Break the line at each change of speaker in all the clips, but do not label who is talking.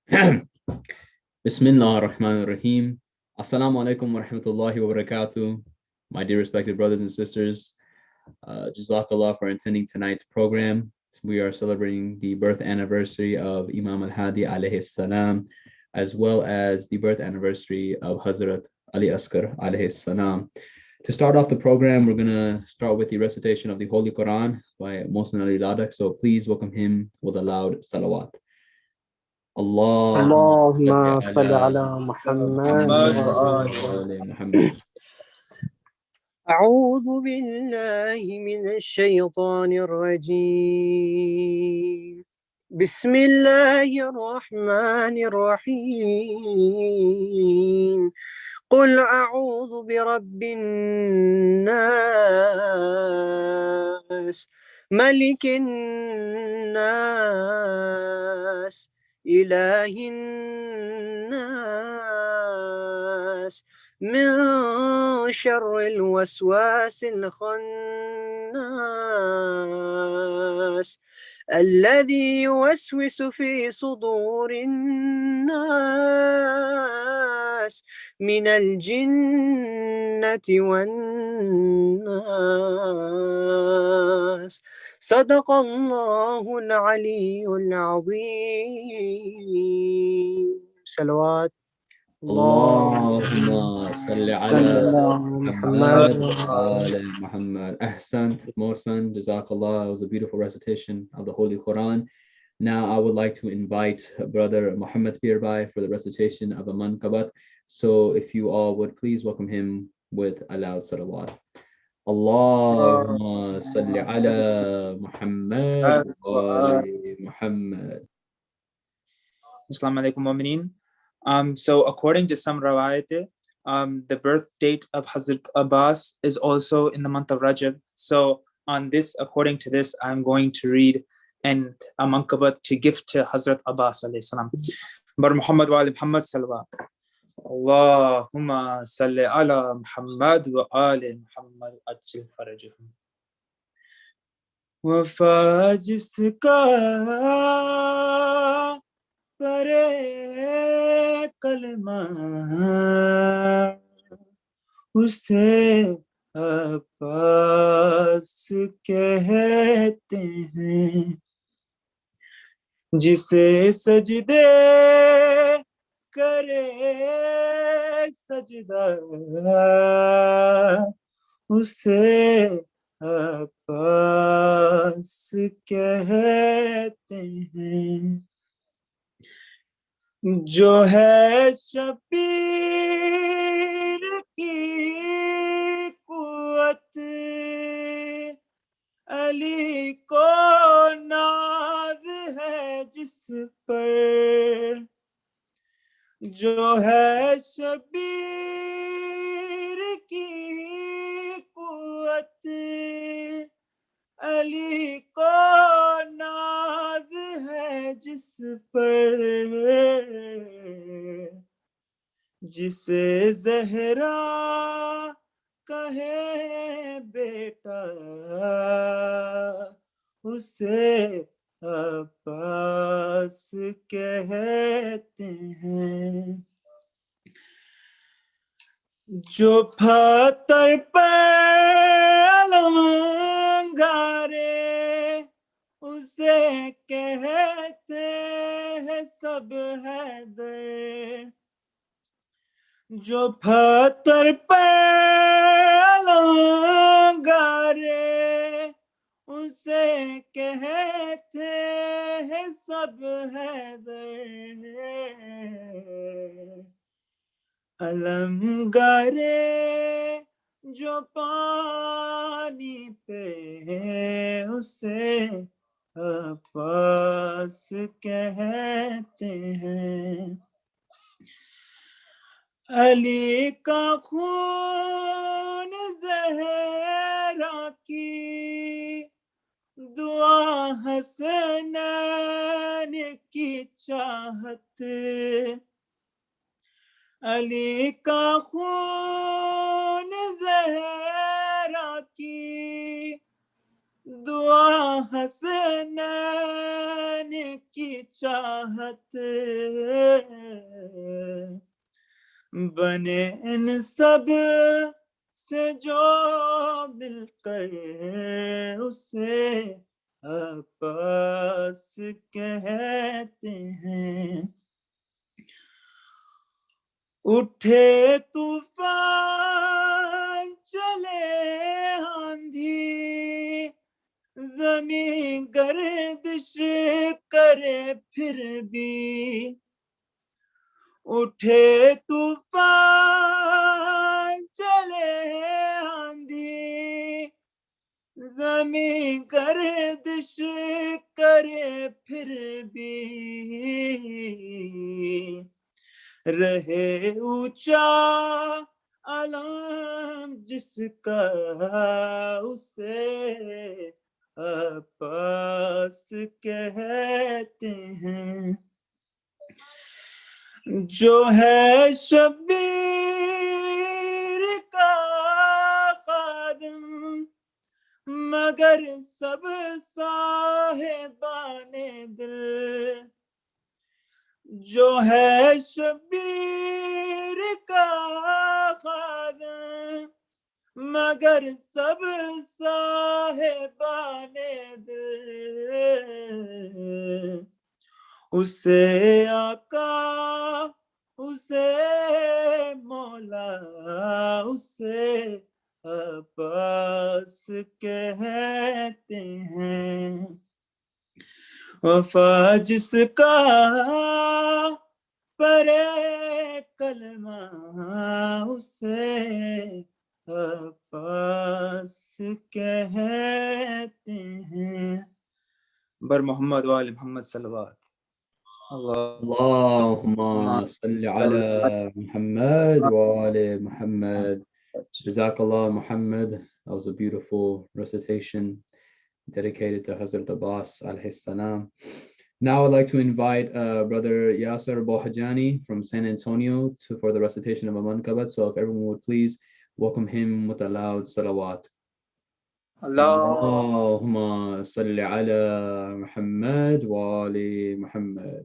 Bismillah ar-Rahman ar-Rahim. Assalamu alaikum wa rahmatullahi wa barakatuh. My dear respected brothers and sisters, Jazakallah for attending tonight's program. We are celebrating the birth anniversary of Imam Hadi A.S, as well as the birth anniversary of Hazrat Ali Asghar A.S. To start off the program, we're going to start with the recitation of the Holy Quran by Mohsen Ali Ladak. So please welcome him with a loud salawat. اللهم
اللهم
صل
صل
على
على محمد
محمد
وآل
وآل محمد.
أعوذ بالله من الشيطان الرجيم بسم الله الرحمن الرحيم قل أعوذ برب الناس ملك الناس إله الناس من شر الوسواس الخناس الذي يوسوس في صدور الناس من الجنة والناس صدق الله العلي العظيم صلوات
اللهم صل على محمد وآل Muhammad. Ahsant, Mohsen, Jazakallah. It was a beautiful recitation of the Holy Quran. Now I would like to invite Brother Muhammad Pirbai for the recitation of a mankabat. So if you all would please welcome him with a loud salawat. اللهم صل على محمد وآل محمد.
Assalamu alaikum mu'mineen. So according to some rawayat, the birth date of Hazrat Abbas is also in the month of Rajab. So according to this, I'm going to read a mankabat to give to Hazrat Abbas alayhi salam. Bar Muhammad wa ali Muhammad salawat. Allahumma salli ala Muhammad wa ali Muhammad ajil farajahum. Wafa jiska pare kalma usse Abbas कहते हैं जिसे सजदे करे सजदा उसे अब्बास कहते हैं जो है शबीर की कुव्वत अली को नाज है जिस पर जो है शबीर की कुव्वत अली को नाज है जिस पर जिसे ज़हरा कहे बेटा उसे अब्बास कहते हैं जो फतर पर अलंगारे उसे कहते हैं सब हैदर जो फतर पर अलंगारे उसे कहते हैं सब हैदर अलंगारे जो पानी पे उसे अब्बास कहते हैं अली का खून ज़हरा की दुआ हसनैन की चाहत अली का खून ज़हरा की دعا حسنین کی چاہت بنے ان سب سے جو مل کر اسے عباس کہتے ہیں. اٹھے طوفان چلے آندھی زمین گردش کرے پھر بھی اٹھے طوفان چلے آندھی زمین گردش کرے پھر بھی رہے اونچا علم جس کا اسے عباس کہتے ہیں. جو ہے شبیر کا خادم مگر سب صاحبان دل. جو ہے شبیر کا خادم مگر سب صاحبان دل. اسے آقا اسے مولا اسے عباس کہتے ہیں. وفا جس کا پرے کلمہ اسے عباس کہتے ہیں. بر محمد وآل محمد صلوات.
اللهم صل على محمد وآل Muhammad. Jazakallah Muhammad. That was a beautiful recitation dedicated to Hazrat Abbas alayhi salam. Now I'd like to invite Brother Yasser Bohajani from San Antonio for the recitation of a manqabat. So if everyone would please welcome him with a loud salawat. Allahumma salli ala Muhammad wa ali Muhammad.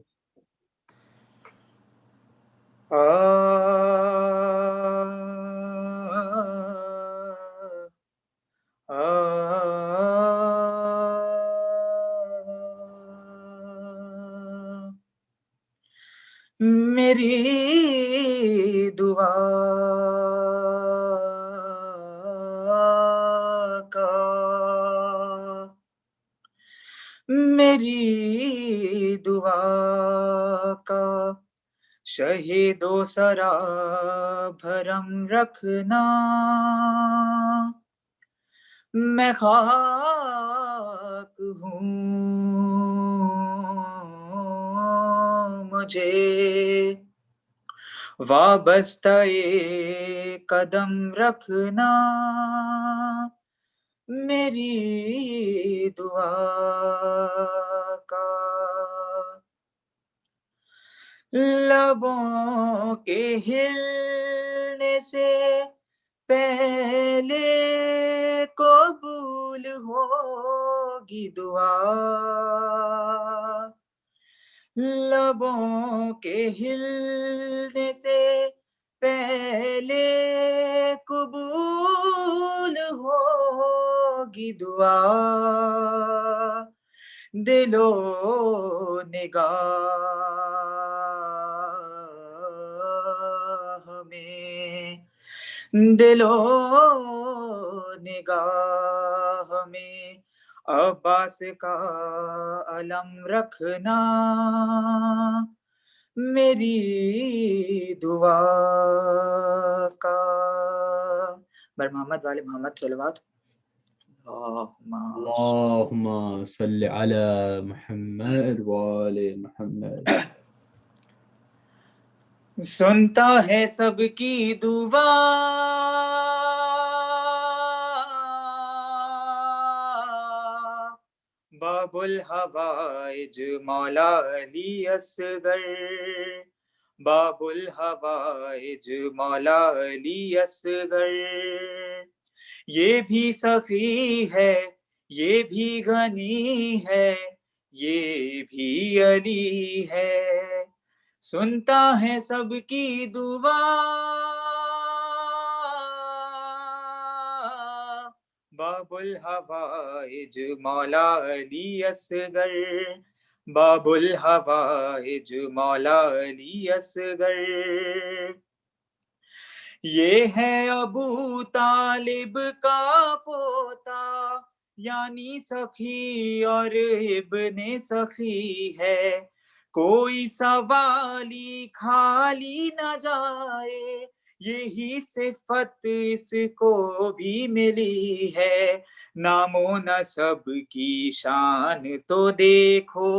میری دعا کا میری دعا کا شہید و سرا بھرم رکھنا. میں خاک ہوں مجھے وابستہ قدم رکھنا. میری دعا کا لبوں کے ہلنے سے پہلے قبول ہوگی دعا. لبوں کے ہلنے سے پہلے قبول ہوگی دعا. دل و نگاہ میں دل و نگاہ میں عباس کا علم رکھنا. میری دعا کا. بر محمد والے محمد صلوات.
اللهم صل على محمد وآل محمد.
سنتا ہے سب کی دعا باب الحوائج مولا علی اصغر. باب الحوائج مولا علی اصغر. یہ بھی سخی ہے یہ بھی غنی ہے یہ بھی علی ہے سنتا ہے سب کی دعا باب الحوائج مولا علی اصغر باب الحوائج مولا علی اصغر یہ ہے ابو طالب کا پوتا یعنی سخی اور ابن سخی ہے کوئی سوالی خالی نہ جائے یہی صفت اس کو بھی ملی ہے نام و نسب کی شان تو دیکھو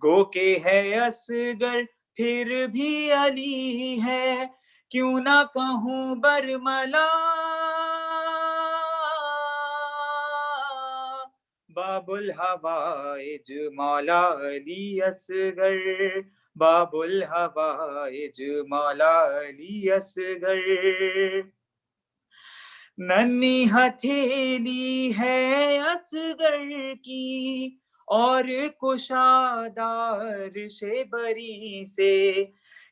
گو کہ ہے اصغر پھر بھی علی ہے کیوں نہ کہوں برملا باب الحوائج مولا علی اصغر باب الحوائج مولا علی اصغر ننھی ہتھیلی ہے اصغر کی اور کشادار سے بری سے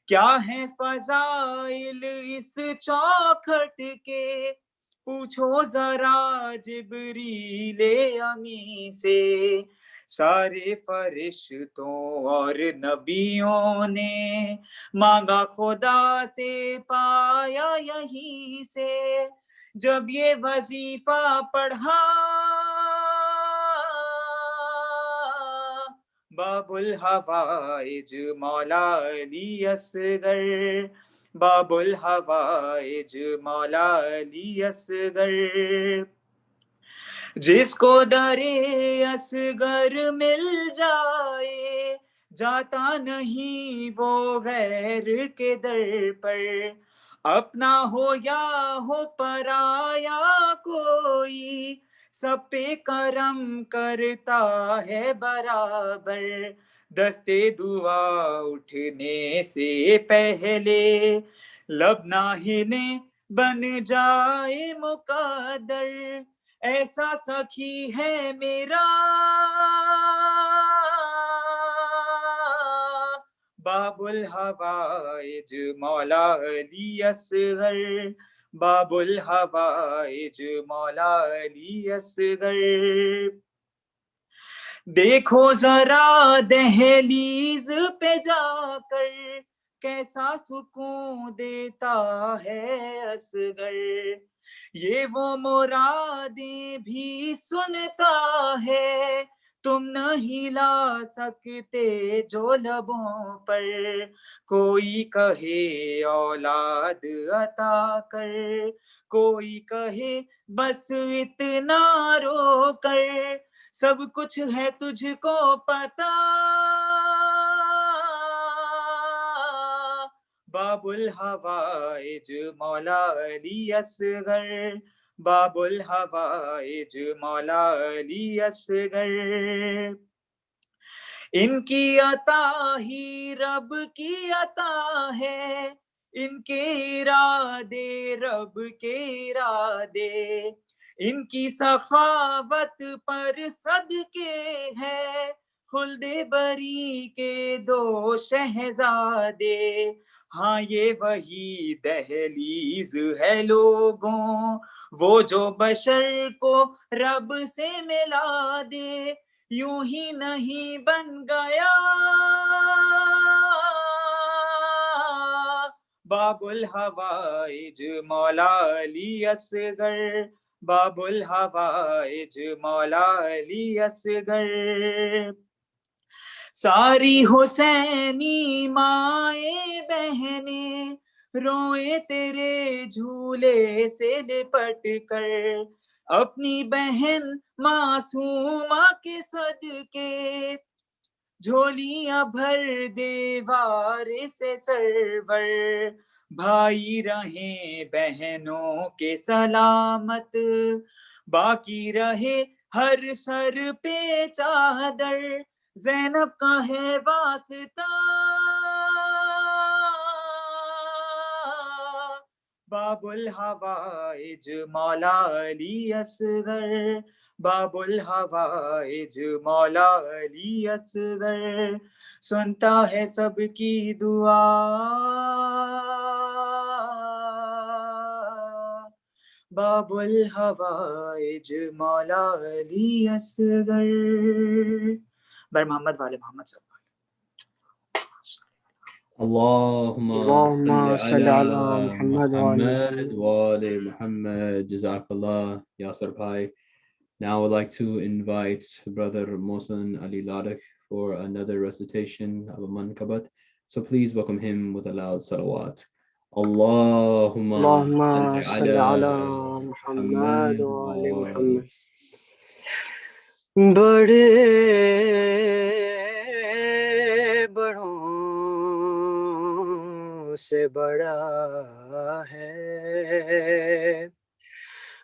کیا ہے فضائل اس چوکھٹ کے پوچھو ذرا جبریل امی سے سارے فرشتوں اور نبیوں نے مانگا خدا سے پایا یہیں سے جب یہ وظیفہ پڑھا باب الحوائج مولا علی اصغر باب الحوائج مولا علی اصغر جس کو در اصغر مل جائے جاتا نہیں وہ غیر کے در پر اپنا ہو یا ہو پرایا کوئی سب پہ کرم کرتا ہے برابر دستے دعا اٹھنے سے پہلے لب نہ ہلے بن جائے مقدر ایسا سخی ہے میرا باب الحوائج مولا علی اصغر باب الحوائج مولا علی اصغر دیکھو ذرا دہلیز پہ جا کر کیسا سکون دیتا ہے اصغر یہ وہ مرادیں بھی سنتا ہے تم نہیں لا سکتے جو لبوں پر کوئی کہے اولاد عطا کر کوئی کہے بس اتنا رو کر سب کچھ ہے تجھ کو پتا باب الحوائج مولا علی اصغر باب الحوائج مولا علی اصغر ان کی عطا ہی رب کی عطا ہے ان کے ارادے رب کے ارادے ان کی سخاوت پر صدقے ہے خلد بری کے دو شہزادے ہاں یہ وہی دہلیز ہے لوگوں وہ جو بشر کو رب سے ملا دے یوں ہی نہیں بن گیا باب الحوائج مولا علی اصغر باب الحوائج مولا علی اصغر ساری حسینی مائیں بہنیں روئے تیرے جھولے سے لپٹ کر اپنی بہن معصومہ کے صدقے جھولیاں بھر دیوار سے سرور بھائی رہیں بہنوں کے سلامت باقی رہے ہر سر پہ چادر زینب کا ہے واسطہ باب الحوائج مولا علی اصغر باب الحوائج مولا علی اصغر سنتا ہے سب کی دعا باب الحوائج مولا علی اصغر بر محمد والے محمد صلی اللہ
اللهم
اللهم
صل
صل
على
على محمد وعلى
Muhammad
Muhammad.
wa ali Muhammad. Jazakallah, Yasir Bhai. Now I would like to invite Brother Mohsen Ali Ladak for another recitation of a mankabat. So please welcome him with a loud salawat. Allahumma
اللهم
salli
صل
ala
على محمد
Muhammad
وعلى
wa ali.
محمد. بڑے بڑوں سے بڑا ہے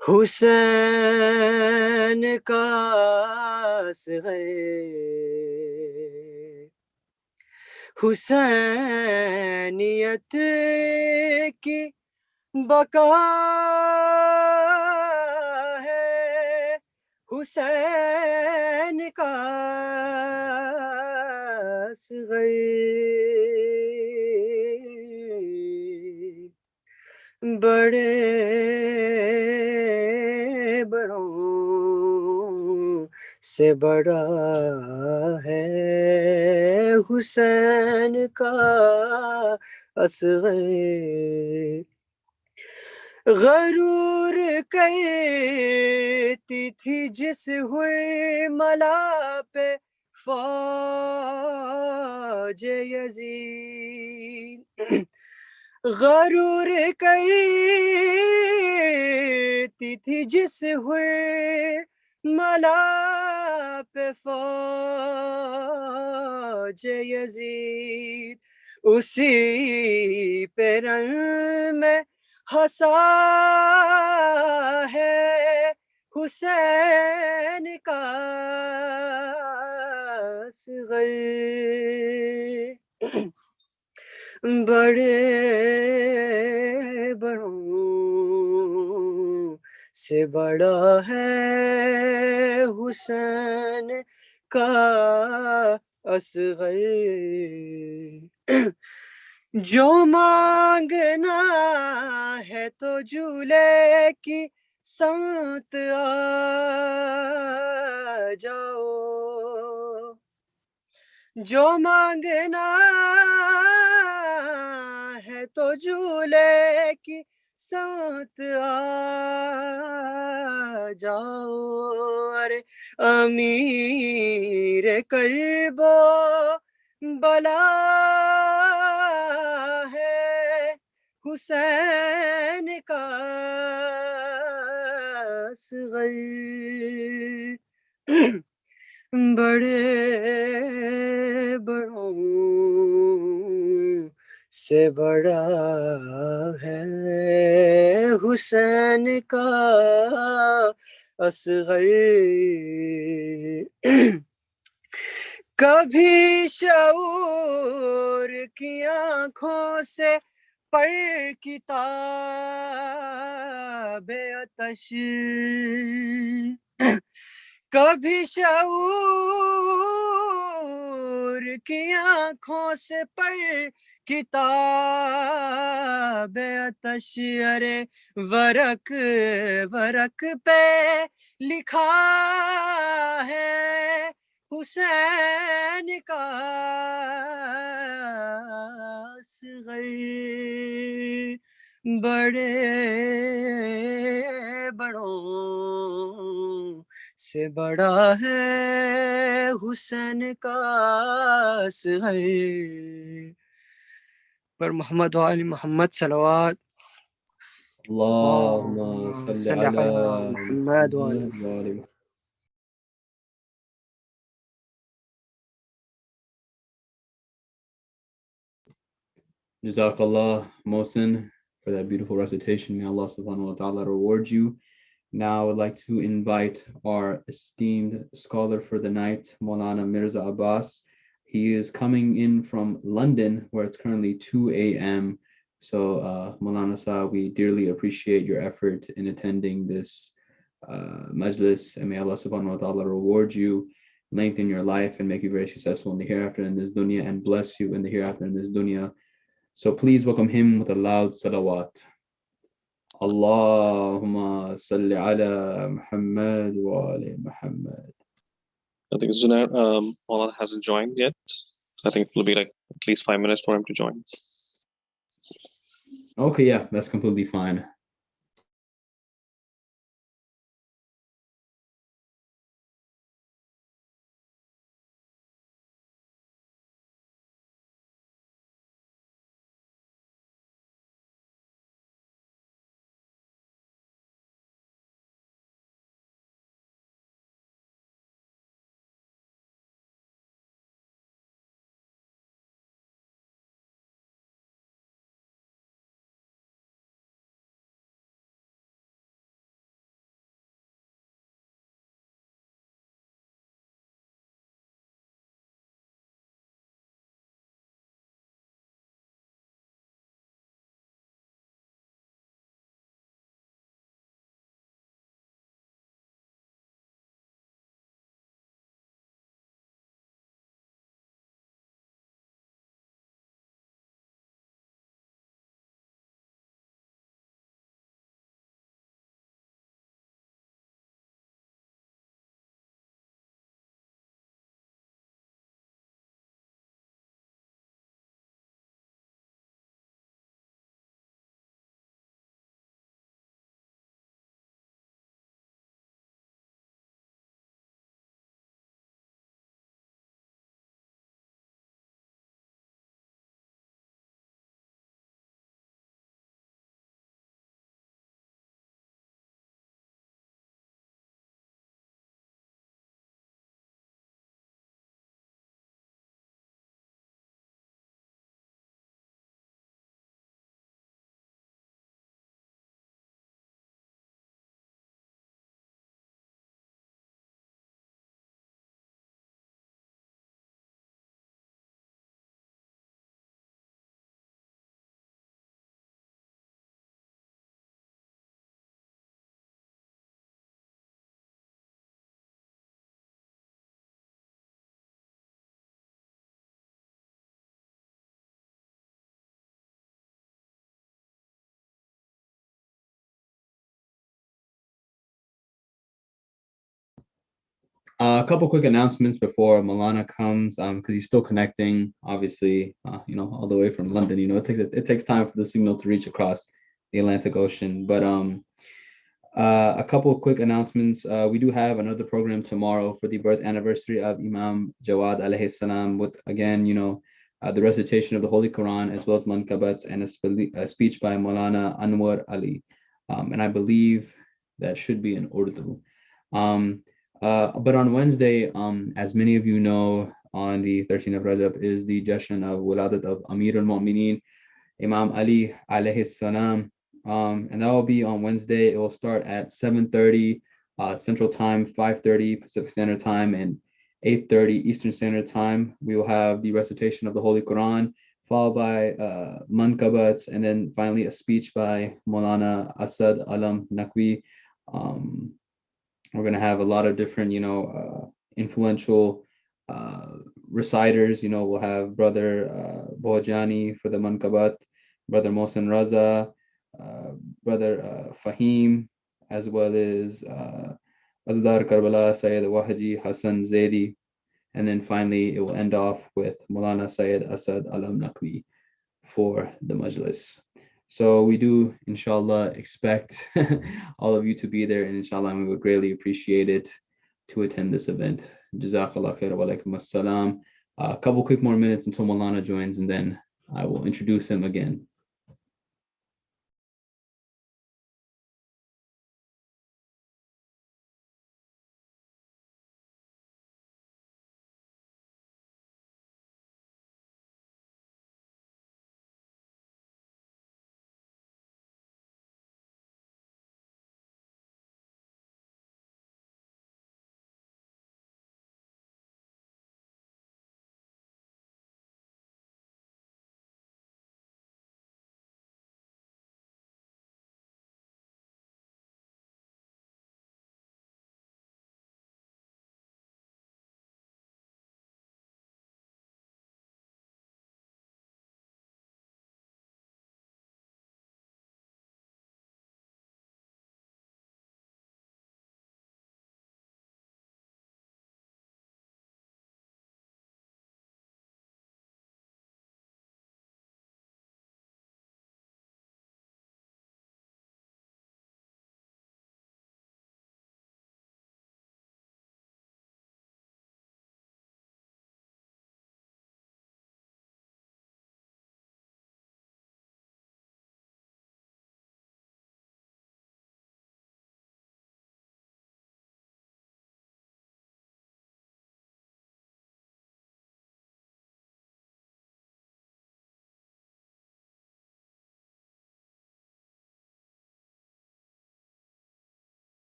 حسین کا اصغر حسینیت کی بقا ہے حسین کا اصغر بڑے بڑوں سے بڑا ہے حسین کا اصغر غرور کرتی تھی جس ملا پہ فوج یزید غرور کرتی تھی جس ملا پہ فوج یزید اسی پہ رن میں ہنسا ہے حسین کا اصغر بڑے بڑوں سے بڑا ہے حسین کا اصغر جو مانگنا ہے تو جھولے کی سمت آ جاؤ جو مانگنا ہے تو جھولے کی سمت آ جاؤ ارے امیر کربو بلا ہے حسین کا اصغر بڑے بڑوں سے بڑا ہے حسین کا اصغر کبھی شعور کی آنکھوں سے پر کتاب آتش کبھی شعور کی آنکھوں سے پر کتاب آتش ارے ورق ورق پہ لکھا ہے حسین کا اصغر بڑے بڑوں سے بڑا ہے حسین کا اصغر پر محمد وعلی محمد صلوات
Allahumma salli
صل
ala
على محمد وعلى
Muhammad wa ali. Jazakallah, Mohsen, for that beautiful recitation. May Allah subhanahu wa ta'ala reward you. Now I would like to invite our esteemed scholar for the night, Maulana Mirza Abbas. He is coming in from London, where it's currently 2 a.m. So, Maulana Sa, we dearly appreciate your effort in attending this majlis, and may Allah subhanahu wa ta'ala reward you, lengthen your life, and make you very successful in the hereafter in this dunya, and bless you in the hereafter in this dunya. So please welcome him with a loud salawat. Allahumma salli ala Muhammad wa ali Muhammad.
I think Zunair, Maulana hasn't joined yet. I think it will be like at least 5 minutes for him to join.
Okay, yeah, that's completely fine. A couple quick announcements before Milana comes, because he's still connecting, obviously, all the way from London. It takes time for the signal to reach across the Atlantic Ocean. But a couple of quick announcements. We do have another program tomorrow for the birth anniversary of Imam Jawad alayhi salam, with again, the recitation of the Holy Quran, as well as mankabats and a speech by Maulana Anwar Ali. And I believe that should be in Urdu. But on Wednesday, as many of you know, on the 13th of Rajab is the Jashan of Wuladat of Amir al-Mu'mineen, Imam Ali alayhi salam. And that will be on Wednesday. It will start at 7:30 Central Time, 5:30 Pacific Standard Time, and 8:30 Eastern Standard Time. We will have the recitation of the Holy Quran, followed by mankabats, and then finally a speech by Maulana Asad Alam Naqvi. We're going to have a lot of different, influential reciters. We'll have Brother Bojani for the Mankabat, Brother Mohsen Raza, Brother Fahim, as well as Azdar Karbala, Sayyid Wahaji Hassan Zaidi. And then finally, it will end off with Maulana Sayyid Asad Alam Naqvi for the Majlis. So we do, inshallah, expect all of you to be there, and inshallah, we would greatly appreciate it to attend this event. Jazakallah khair wa alaikum assalam. A couple quick more minutes until Maulana joins, and then I will introduce him again.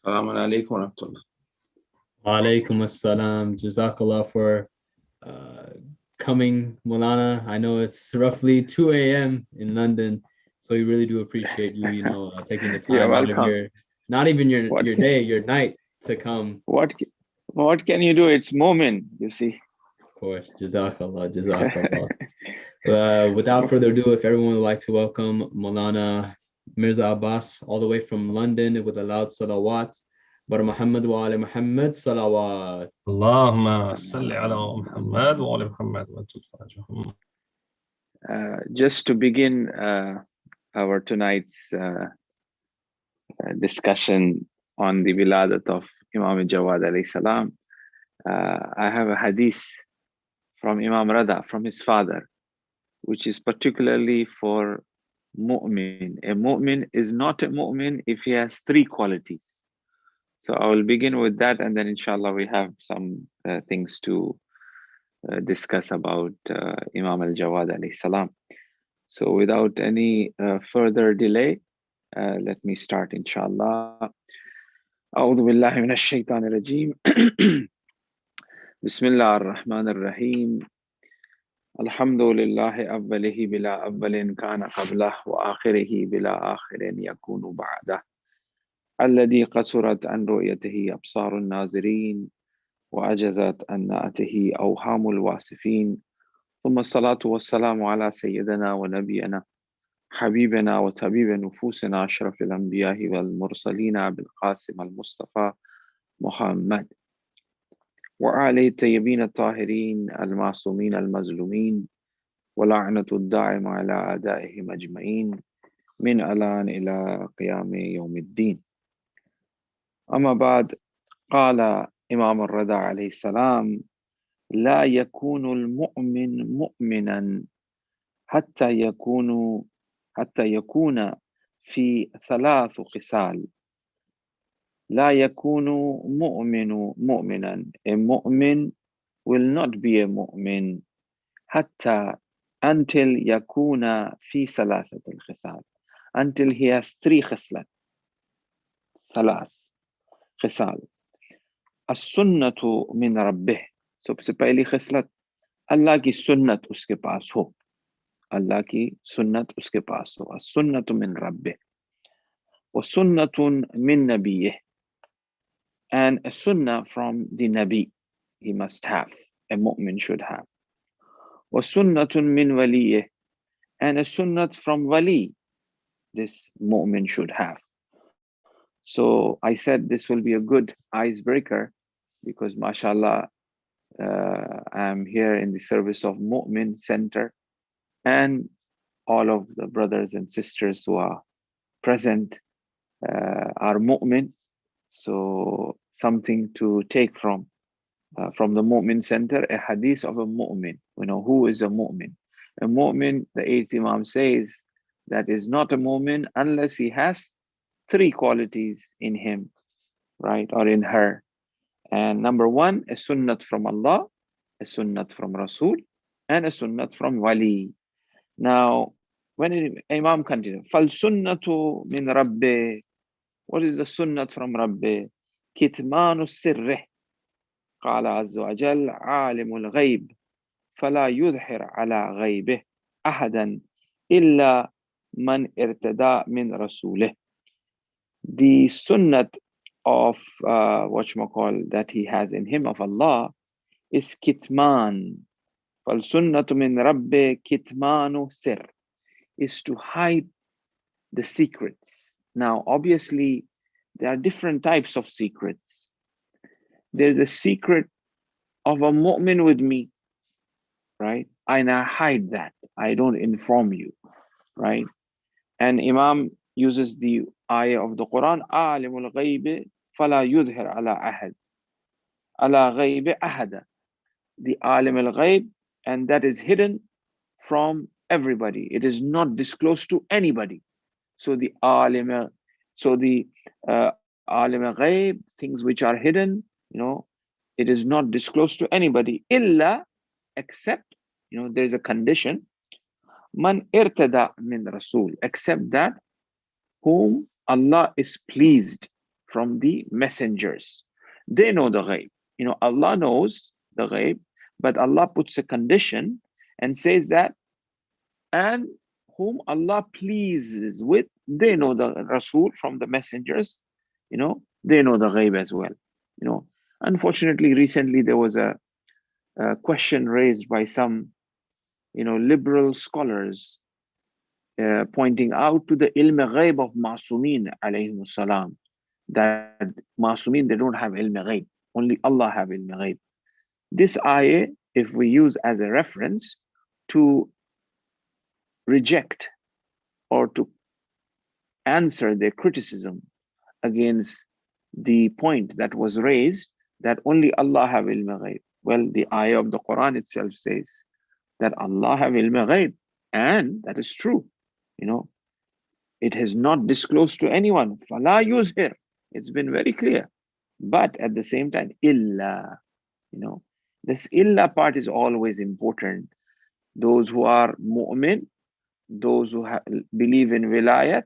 Assalamu alaikum wa rahmatullah.
Alaikum assalam. Jazakallah for coming, Molana. I know it's roughly 2 a.m. in London, so we really do appreciate you, taking the
You're
time out of
welcome.
not even your
What
your
can-
day, your night to come.
What can you do? It's moment, you see.
Of course, Jazakallah, Jazakallah. Without further ado, if everyone would like to welcome Molana Mirza Abbas all the way from London with a loud salawat. Bar Muhammad wa ali Muhammad salawat.
Allahumma salli ala Muhammad wa ala Muhammad wa tutfajahum.
Just to begin our tonight's discussion on the wiladat of Imam Jawad alayhi salam, I have a hadith from Imam Rada, from his father, which is particularly for mu'min. A mu'min is not a mu'min if he has three qualities. So I will begin with that, and then inshallah we have some things to discuss about Imam al-Jawad alayhi salam. So without any further delay, let me start inshallah. أعوذ بالله من الشيطان الرجيم. بسم الله الرحمن الرحيم. الحمد لله أوله بلا أول كان قبله وآخره بلا آخر يكون بعده الذي قصرت عن رؤيته أبصار الناظرين وعجزت عن نأته أوهام الواصفين ثم الصلاة والسلام على سيدنا ونبينا حبيبنا وطبيب نفوسنا أشرف الأنبياء والمرسلين أبي القاسم المصطفى محمد وآله الطيبين الطاهرين المعصومين المظلومين ولعنة الدائم على أعدائهم أجمعين من الآن إلى قيام يوم الدين. أما بعد، قال إمام الرضا عليه السلام: لا يكون المؤمن مؤمنا حتى يكون في ثلاث خصال. لا يكون مؤمن مؤمنا. A mu'min will not be a mu'min حتى until يكون في ثلاثة الخصال, until he has three خصلات. ثلاث خصال. السنة من ربه. सबसे पहली खिसलत अल्लाह की सुन्नत उसके पास हो. अल्लाह की सुन्नत उसके पास हो. السنة من ربه وسنة من نبيه, and a sunnah from the Nabi he must have, a mu'min should have. وسنة من وليه, and a sunnah from wali this mu'min should have. So I said this will be a good icebreaker because mashallah I'm here in the service of Mu'min Center, and all of the brothers and sisters who are present are Mu'min. So something to take from the Mu'min Center, a hadith of a Mu'min. We know who is a Mu'min. A Mu'min, the 8th Imam says, that is not a Mu'min unless he has three qualities in him, right, or in her. And number one, a sunnat from Allah, a sunnat from Rasul, and a sunnat from Wali. Now, when Imam continues, fal sunnatu min Rabbi. What is the sunnat from Rabbi? Kitmanu sirrih. قال عز وجل عالم الغيب فلا يظهر على غيبه أحدا إلا من ارتدى من رسوله. The sunnat of that he has in him of Allah is kitman. فَالسُنَّةُ مِنْ رَبِّ كِتْمَانُ sir, is to hide the secrets. Now, obviously, there are different types of secrets. There's a secret of a mu'min with me, right? And I hide that. I don't inform you, right? And Imam uses the ayah of the Quran, عَالِمُ الْغَيْبِ فَلَا يُظْهِرْ عَلَى أَحَدٍ عَلَى غَيْبِ أَحَدًا. The alim al-ghayb, and that is hidden from everybody. It is not disclosed to anybody. So the alim al-ghayb, things which are hidden, it is not disclosed to anybody. Illa, except, there is a condition. Man irtada min rasul, except that whom Allah is pleased from the messengers. They know the ghaib. You know, Allah knows the ghaib, but Allah puts a condition and says that, and whom Allah pleases with, they know the Rasul from the messengers, you know, they know the ghaib as well. You know, unfortunately, recently there was a question raised by some, you know, liberal scholars pointing out to the ilm ghaib of Masumin alayhi salam, that Masumin, they don't have ilm ghaib, only Allah have ilm ghaib. This ayah, if we use as a reference to reject or to answer their criticism against the point that was raised that only Allah have ilm ghaib. Well, the ayah of the Quran itself says that Allah have ilm ghaib, and that is true. You know, it has not disclosed to anyone. Fala use here. It's been very clear. But at the same time, illa, you know, this illa part is always important. Those who are mu'min, those who believe in wilayat,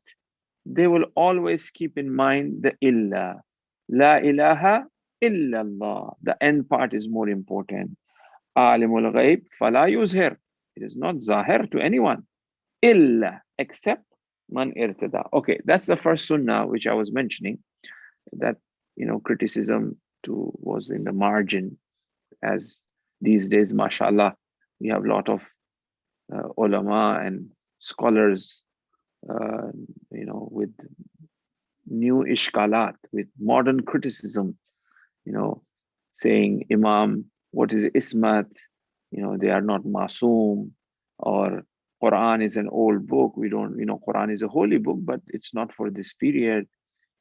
they will always keep in mind the illa. La ilaha illallah. The end part is more important. Alimul ghaib, fala yuzhir. It is not zahir to anyone. Illa, except man irtada. Okay, that's the first sunnah which I was mentioning. That, you know, criticism to was in the margin, as these days, mashallah, we have a lot of ulama and scholars, you know, with new ishkalat, with modern criticism, you know, saying Imam, what is ismat? You know, they are not masoom, or Quran is an old book. We don't, you know, Quran is a holy book, but it's not for this period.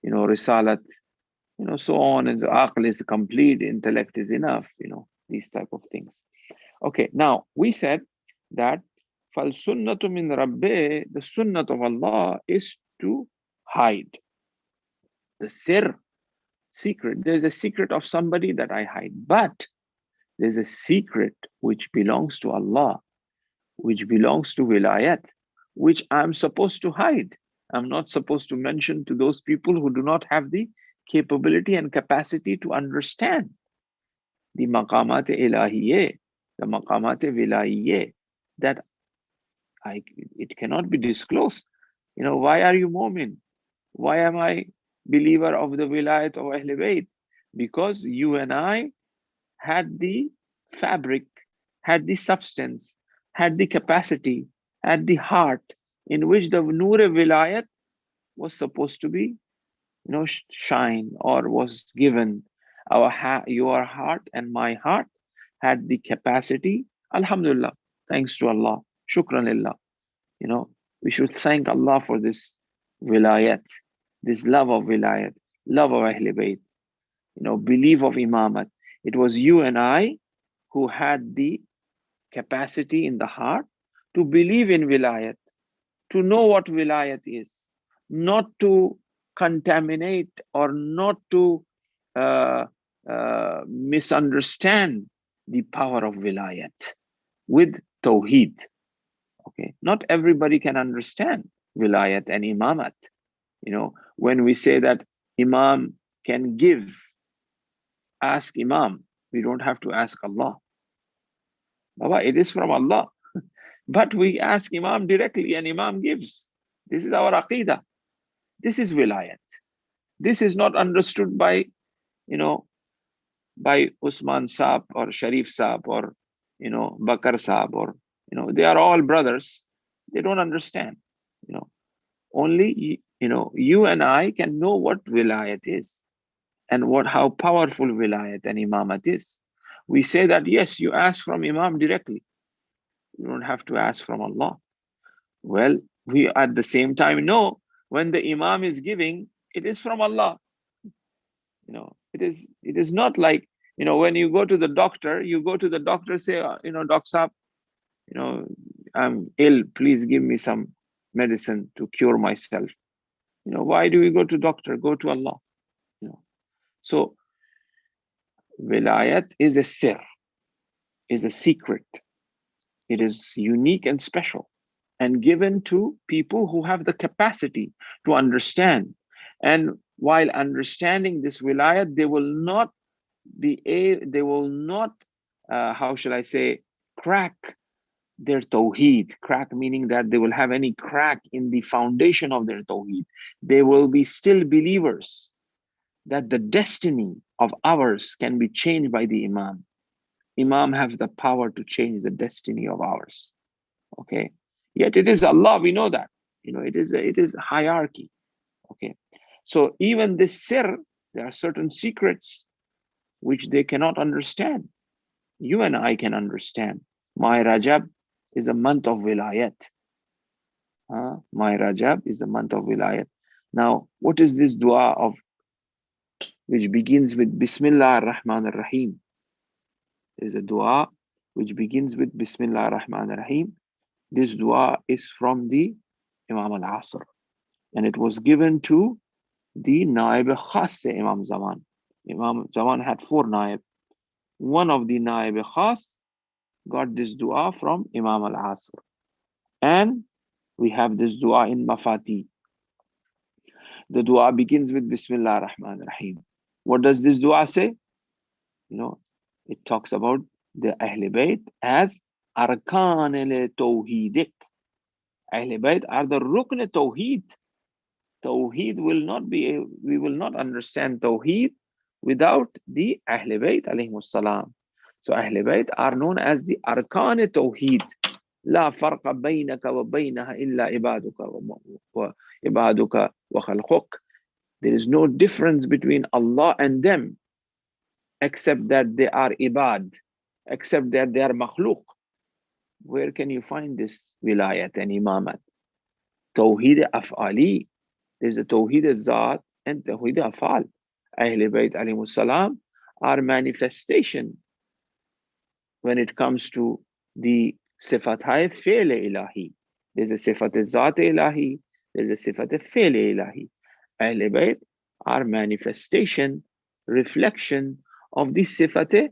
You know, risalat, you know, so on, and the aql is complete, intellect is enough, you know, these type of things. Okay, now we said that fal sunnatu min rabbi, the sunnat of Allah is to hide. The sir, secret, there's a secret of somebody that I hide, but there's a secret which belongs to Allah, which belongs to wilayat, which I'm supposed to hide. I'm not supposed to mention to those people who do not have the capability and capacity to understand the maqamat ilahiyye, the maqamat vilayye, that it cannot be disclosed. You know, why are you mu'min? Why am I believer of the wilayat of Ahl Bayt? Because you and I had the fabric, had the substance, had the capacity, had the heart in which the nur vilayat was supposed to be, you know, shine, or was given. Your heart and my heart had the capacity. Alhamdulillah, thanks to Allah, shukran lillah. You know, we should thank Allah for this wilayat, this love of wilayat, love of Ahl Bayt, you know, belief of imamat. It was you and I who had the capacity in the heart to believe in wilayat, to know what wilayat is, not to contaminate or not to misunderstand the power of wilayat with tawheed. Okay, not everybody can understand wilayat and imamat. You know, when we say that imam can give, ask imam, we don't have to ask Allah. Baba, it is from Allah. But we ask imam directly and imam gives. This is our aqidah. This is wilayat. This is not understood by, you know, by Usman Saab or Sharif Saab or, you know, Bakar Saab, or, you know, they are all brothers. They don't understand, you know. Only, you know, you and I can know what wilayat is and how powerful wilayat and imamat is. We say that, yes, you ask from imam directly. You don't have to ask from Allah. Well, we at the same time know when the imam is giving, it is from Allah. You know, it is not like, you know, when you go to the doctor, say, you know, Doc Saab, you know, I'm ill, please give me some medicine to cure myself. You know, why do we go to doctor? Go to Allah. You know, so wilayat is a sir, is a secret. It is unique and special, and given to people who have the capacity to understand. And while understanding this wilayat, they will not how should I say, crack their tawheed. Crack meaning that they will have any crack in the foundation of their tawheed. They will be still believers that the destiny of ours can be changed by the Imam. Imam have the power to change the destiny of ours. Okay. Yet it is Allah, we know that. It is hierarchy. Okay. So even this sir, there are certain secrets which they cannot understand. You and I can understand. My Rajab is a month of wilayat. My Rajab is a month of wilayat. Now, what is this dua of which begins with Bismillah ar-Rahman ar-Rahim? There is a dua which begins with Bismillah ar-Rahman ar-Rahim. This dua is from the Imam al-Asr, and it was given to the Naib Khas Imam Zaman. Imam Zaman had 4 Naib. One of the Naib Khas got this dua from Imam al-Asr. And we have this dua in Mafati. The dua begins with Bismillah ar-Rahman ar-Rahim. What does this dua say? It talks about the Ahl Bayt as Arkan al-Tawheedik. Ahl Bayt are the Rukn Tawheed. Tawheed we will not understand Tawheed without the Ahl Bayt alayhimus salam. So Ahl Bayt are known as the Arkan Tawheed. لا فرق بينك وبينها إلا عبادك وخلقك. There is no difference between Allah and them except that they are ibad, except that they are makhluk. Where can you find this wilayat and imamat? Tawheed af'ali. There's a Tawheed al-Zat and Tawheed af'al. Ahl Bayt alayhimus salam are manifestation when it comes to the Sifat hai Fe'l ilahi. There's a Sifat Zat ilahi, there's a Sifat Fe'l ilahi. Ahl Bayt are manifestation, reflection of the Sifat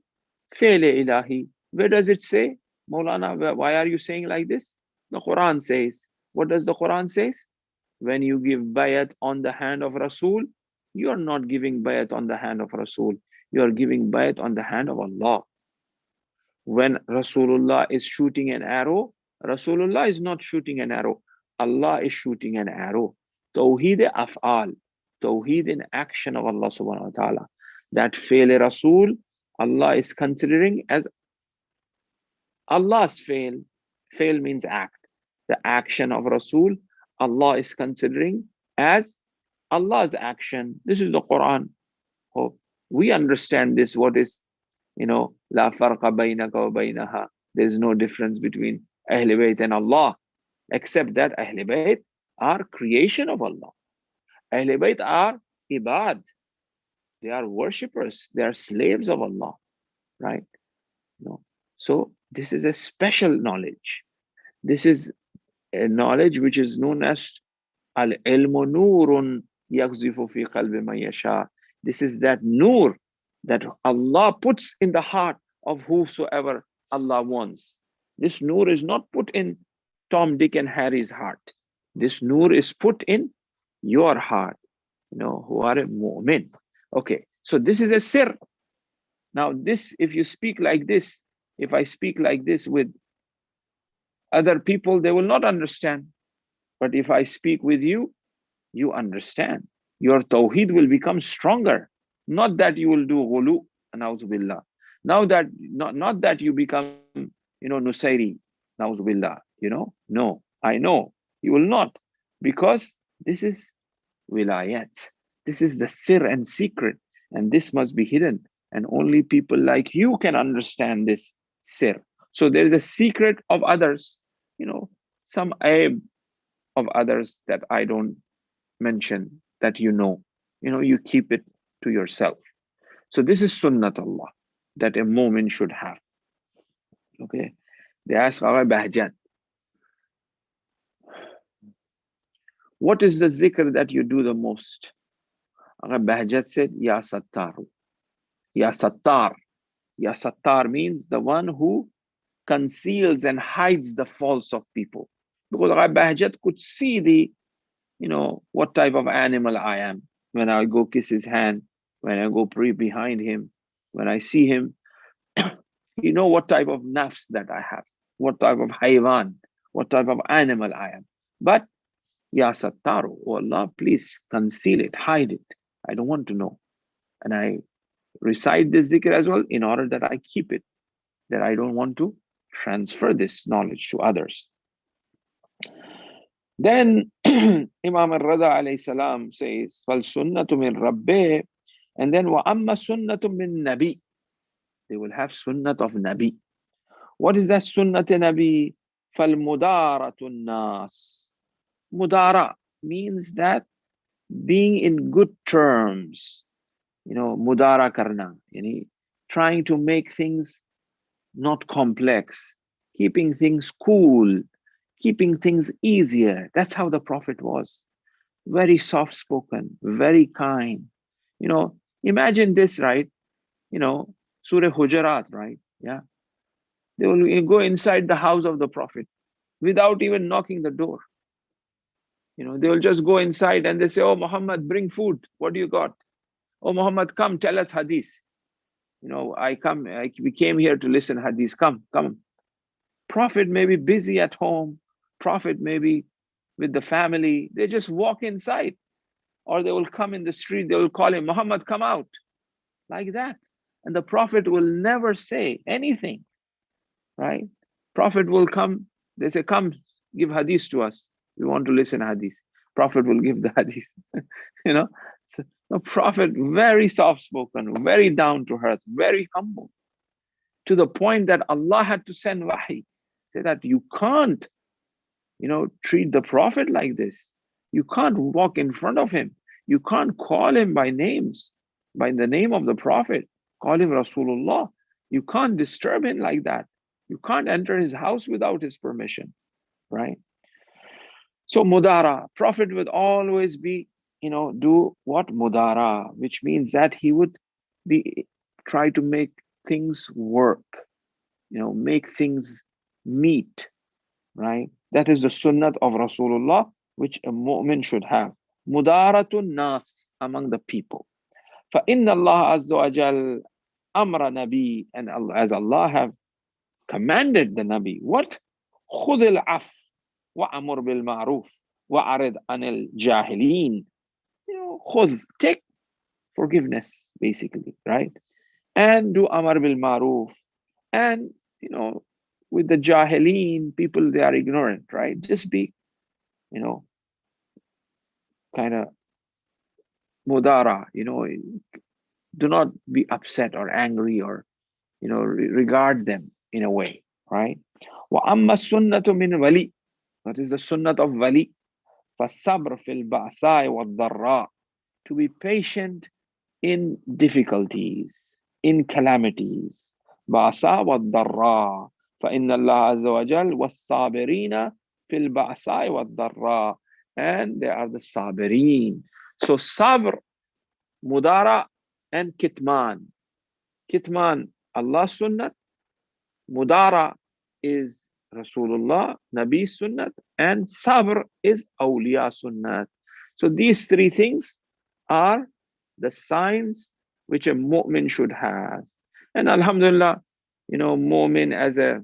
Fe'l ilahi. Where does it say? Maulana, why are you saying like this? The Quran says. What does the Quran say? When you give bayat on the hand of Rasul, you are not giving bayat on the hand of Rasul. You are giving bayat on the hand of Allah. When Rasulullah is shooting an arrow, Rasulullah is not shooting an arrow. Allah is shooting an arrow. Tawheed af'al. Tawheed in action of Allah subhanahu wa ta'ala. That fail Rasul, Allah is considering as Allah's fail. Fail means act. The action of Rasul, Allah is considering as Allah's action. This is the Quran. Oh, we understand this. What is, La farqa baynaka wa baynaha. There is no difference between Ahl Bayt and Allah, except that Ahl Bayt are creation of Allah. Ahl Bayt are ibad. They are worshippers. They are slaves of Allah, right? So this is a special knowledge. This is a knowledge which is known as al-ilmu nurun yaghzifu fi qalbi man yasha. This is that nur that Allah puts in the heart of whosoever Allah wants. This nur is not put in Tom, Dick, and Harry's heart. This nur is put in your heart, who are a mu'min. Okay, so this is a sir. Now this, if you speak like this, if I speak like this with other people, they will not understand. But if I speak with you, you understand. Your tawheed will become stronger. Not that you will do ghulu, na'udhu billah. Now that, not that you become, Nusairi, na'udhu billah, No, I know. You will not. Because this is wilayat. This is the sir and secret. And this must be hidden. And only people like you can understand this sir. So there is a secret of others, some aib of others that I don't mention, that you keep it to yourself. So this is sunnatullah that a mu'min should have. Okay. They ask Agha Bahjat, what is the zikr that you do the most? Agha Bahjat said, Ya Sattaru. Ya Sattar. Ya Sattar means the one who conceals and hides the faults of people. Because Agha Bahjat could see what type of animal I am. when I go kiss his hand, when I go pray behind him, when I see him, you know what type of nafs that I have, what type of haywan, what type of animal I am. But Ya Sattaru, oh Allah, please conceal it, hide it. I don't want to know. And I recite this zikr as well in order that I keep it, that I don't want to transfer this knowledge to others. Then Imam Al-Rada alayhi salam says, Fal sunnatu min Rabbi, and then wa amma sunnatu min Nabi. They will have sunnat of Nabi. What is that sunnat Nabi? Fal mudaratun nas. Mudara means that being in good terms, mudara karna, trying to make things not complex, keeping things cool, keeping things easier. That's how the Prophet was. Very soft spoken, very kind. Imagine this, right? Surah Hujarat, right? Yeah. They will go inside the house of the Prophet without even knocking the door. They will just go inside and they say, oh, Muhammad, bring food. What do you got? Oh, Muhammad, come, tell us hadith. We came here to listen hadith. Come. Prophet may be busy at home. Prophet may be with the family. They just walk inside. Or they will come in the street. They will call him, Muhammad, come out. Like that. And the Prophet will never say anything. Right? Prophet will come. They say, come, give hadith to us. We want to listen hadith. Prophet will give the hadith. So the Prophet, very soft-spoken, very down to earth, very humble, to the point that Allah had to send wahi, say that you can't, treat the Prophet like this. You can't walk in front of him. You can't call him by names, by the name of the Prophet. Call him Rasulullah. You can't disturb him like that. You can't enter his house without his permission, right? So mudara, Prophet would always be, do what? Mudara, which means that he would try to make things work, make things meet, right? That is the sunnat of Rasulullah, which a mu'min should have. Mudaratun nas, among the people. فَإِنَّ اللَّهَ عَزَّ وَجَلَّ أَمْرَ نَبِي, and Allah, as Allah have commanded the Nabi, what? خُذِ الْعَفْوَ وَأَمُرْ بِالْمَعْرُوفِ وَأَعْرِضْ عَنِ الْجَاهِلِينَ. خُذ, take forgiveness, basically, right? And do amar bil maruf. And, with the jahileen, people, they are ignorant, right? Just be, kind of mudara, do not be upset or angry or, regard them in a way, right? Wa amma sunnatu min wali. What is the sunnat of wali? فَالصَّبْرُ فِي الْبَأْسَاءِ وَالضَّرَّاءِ. To be patient in difficulties, in calamities. بَأْسَاء وَالضَّرَّاءِ فَإِنَّ اللَّهَ عَزَّ وَجَلَّ وَالصَّابِرِينَ فِي الْبَأْسَاءِ وَالضَّرَّاءِ. And they are the sabirin. So sabr, mudara, and kitman. Kitman, Allah's sunnat. Mudara is Rasulullah, Nabi's sunnat, and sabr is awliya sunnat. So these three things are the signs which a mu'min should have. And alhamdulillah, mu'min as a,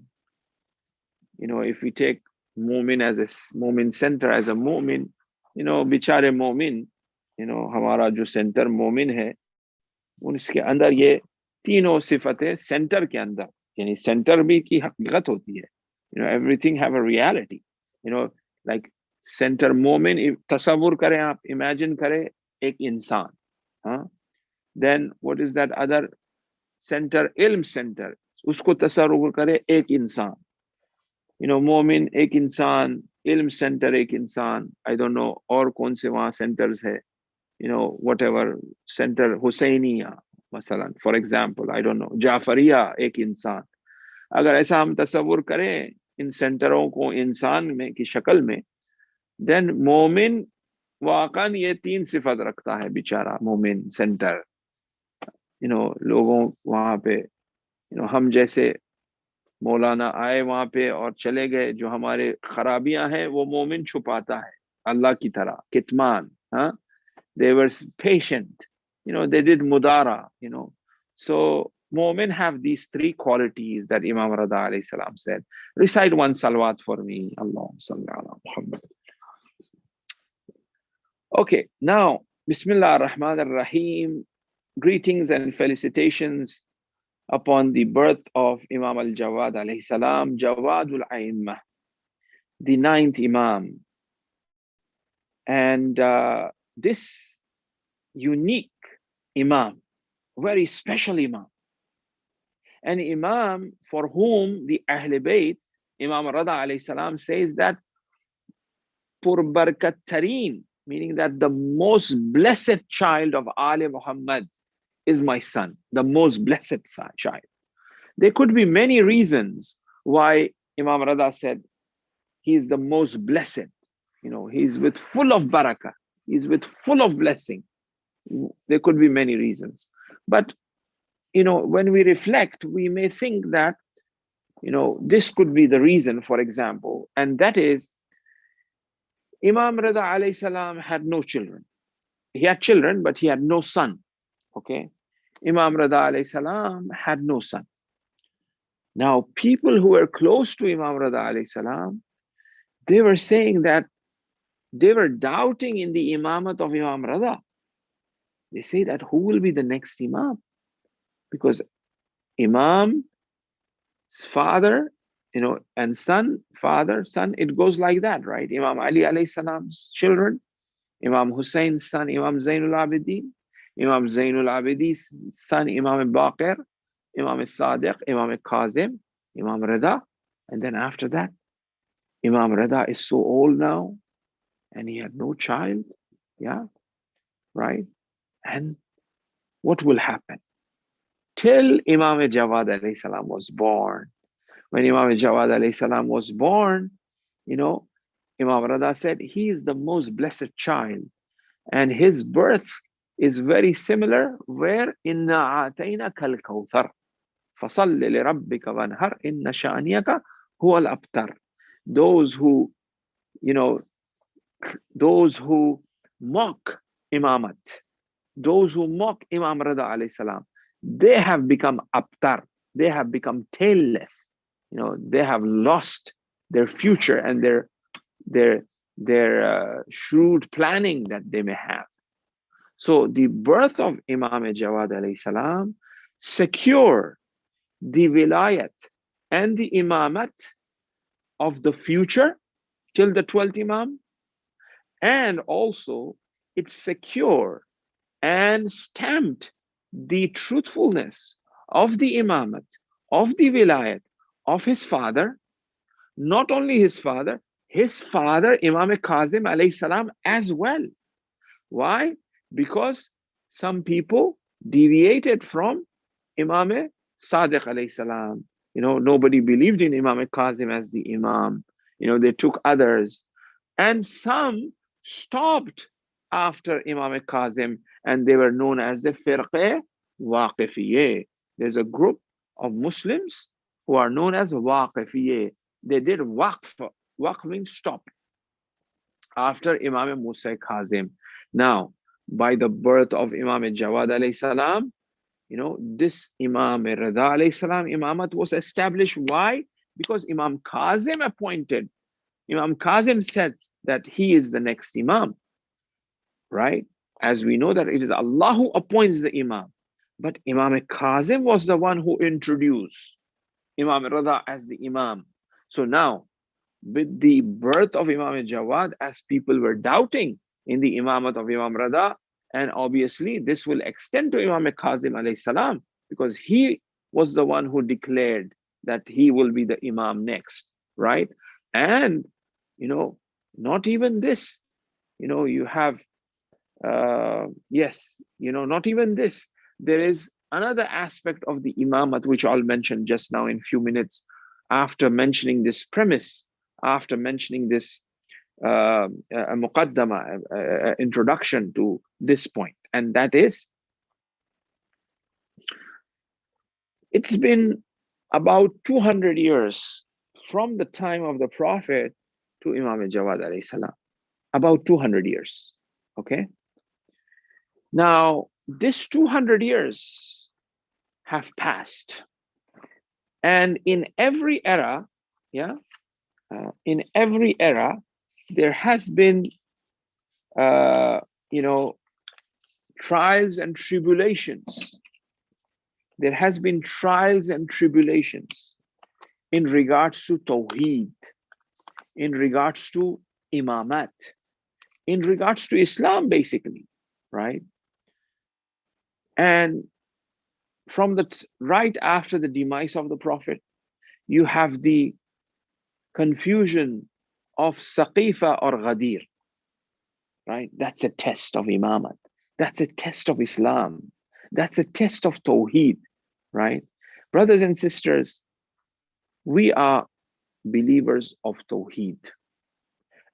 if we take mu'min as a mu'min center, as a mu'min, bichare mu'min, हमारा जो center mu'min है, उसके अंदर ये तीनों सिफतें center के अंदर, यानी center भी की हकीकत होती है. Everything have a reality. Like center mu'min, tasawwur करें आप, imagine करें एक इंसान. Then what is that other center? Ilm center. उसको तसव्वुर करें एक इंसान. मोमिन एक इंसान, ilm center एक इंसान, I don't know और कौन से वहाँ centers है, whatever center, हुसैनिया मसलन, for example, I don't know, Jafaria एक इंसान. अगर ऐसा हम तसव्वुर करें इन सेंटरों को इंसान में की शक्ल में, then मोमिन वाकन ये तीन सिफत रखता है बेचारा मोमिन सेंटर. लोगों वहाँ पे, हम जैसे मौलाना आए वहाँ पे और चले गए, जो हमारे खराबियां हैं वो मोमिन छुपाता है अल्लाह की तरह, कितमान. They were patient. They did mudara. So Mu'min have these three qualities that Imam Rada alayhi salam said. Recite one salawat for me. Allahumma salli ala Muhammad. Okay, now, Bismillah ar-Rahman ar-Rahim. Greetings and felicitations upon the birth of Imam al-Jawad alayhi salam, Jawadul A'immah, the ninth Imam. And this unique Imam, very special Imam, an Imam for whom the Ahl Bayt, Imam Rada alayhi salam says that Pur Barkat Tareen, meaning that the most blessed child of Ali Muhammad is my son, the most blessed child. There could be many reasons why Imam Rada said he is the most blessed. He's with full of barakah. He's with full of blessing. There could be many reasons. But, when we reflect, we may think that, this could be the reason, for example, and that is Imam Rada alayhi salam had no children. He had children, but he had no son. Okay. Imam Rada alayhi salam had no son. Now, people who were close to Imam Rada alayhi salam, they were saying that they were doubting in the imamat of Imam Rada. They say that who will be the next Imam? Because Imam's father, and son, father, son, it goes like that, right? Imam Ali alayhi salam's children, Imam Hussein's son, Imam Zainul Abidin, Imam Zainul Abidin's son, Imam Baqir, Imam Sadiq, Imam Kazim, Imam Rida. And then after that, Imam Rida is so old now and he had no child. Yeah, right? And what will happen? Till Imam Jawad alayhi salam was born. When Imam Jawad alayhi salam was born, Imam Rada said he is the most blessed child. And his birth is very similar, where inna atayna kal kawthar fasalli li rabbika wanhar inna sha'niyaka huwa al-abtar. Those who mock imamat, those who mock Imam Rada alayhi salam, they have become abtar, they have become tailless. They have lost their future and their shrewd planning that they may have. So the birth of Imam Jawad alayhi salam secure the wilayat and the imamat of the future till the 12th Imam, and also it secure and stamped the truthfulness of the imamat, of the wilayat, of his father, not only his father, Imam Kazim alayhi salam as well. Why? Because some people deviated from Imam Sadiq alayhi salam. Nobody believed in Imam Kazim as the Imam. They took others. And some stopped after Imam Kazim, and they were known as the Firqeh Waqifiyeh. There's a group of Muslims who are known as Waqifiyeh. They did waqf. Waqf means stop after Imam Musa Kazim. Now, by the birth of Imam Jawad alayhi salam, this Imam Rida alayhi salam imamat was established. Why? Because Imam Kazim appointed. Imam Kazim said that he is the next Imam, right? As we know that it is Allah who appoints the Imam. But Imam Kazim was the one who introduced Imam Rida as the Imam. So now, with the birth of Imam Jawad, as people were doubting in the imamat of Imam Rida, and obviously this will extend to Imam Kazim alayhi salam, because he was the one who declared that he will be the Imam next, right? And not even this, you have not even this. There is another aspect of the imamat which I'll mention just now in a few minutes, after mentioning this premise, after mentioning this muqaddama, introduction to this point, and that is, it's been about 200 years from the time of the Prophet to Imam Jawad alayhi salam. About 200 years. Okay. Now, this 200 years have passed. And in every era, in every era, there has been, trials and tribulations. There has been trials and tribulations in regards to Tawheed, in regards to Imamat, in regards to Islam, basically, right? And from right after the demise of the Prophet, you have the confusion of Saqifa or Ghadir, right? That's a test of Imamat. That's a test of Islam. That's a test of Tawheed, right? Brothers and sisters, we are believers of Tawheed.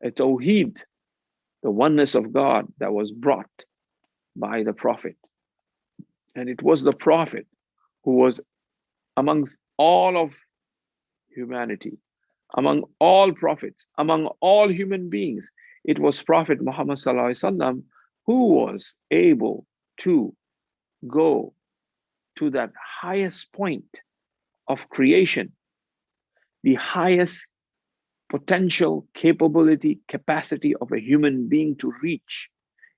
A Tawheed, the oneness of God that was brought by the Prophet. And it was the Prophet who was amongst all of humanity, among all prophets, among all human beings. It was Prophet Muhammad Sallallahu Alaihi Wasallam who was able to go to that highest point of creation, the highest potential capability, capacity of a human being to reach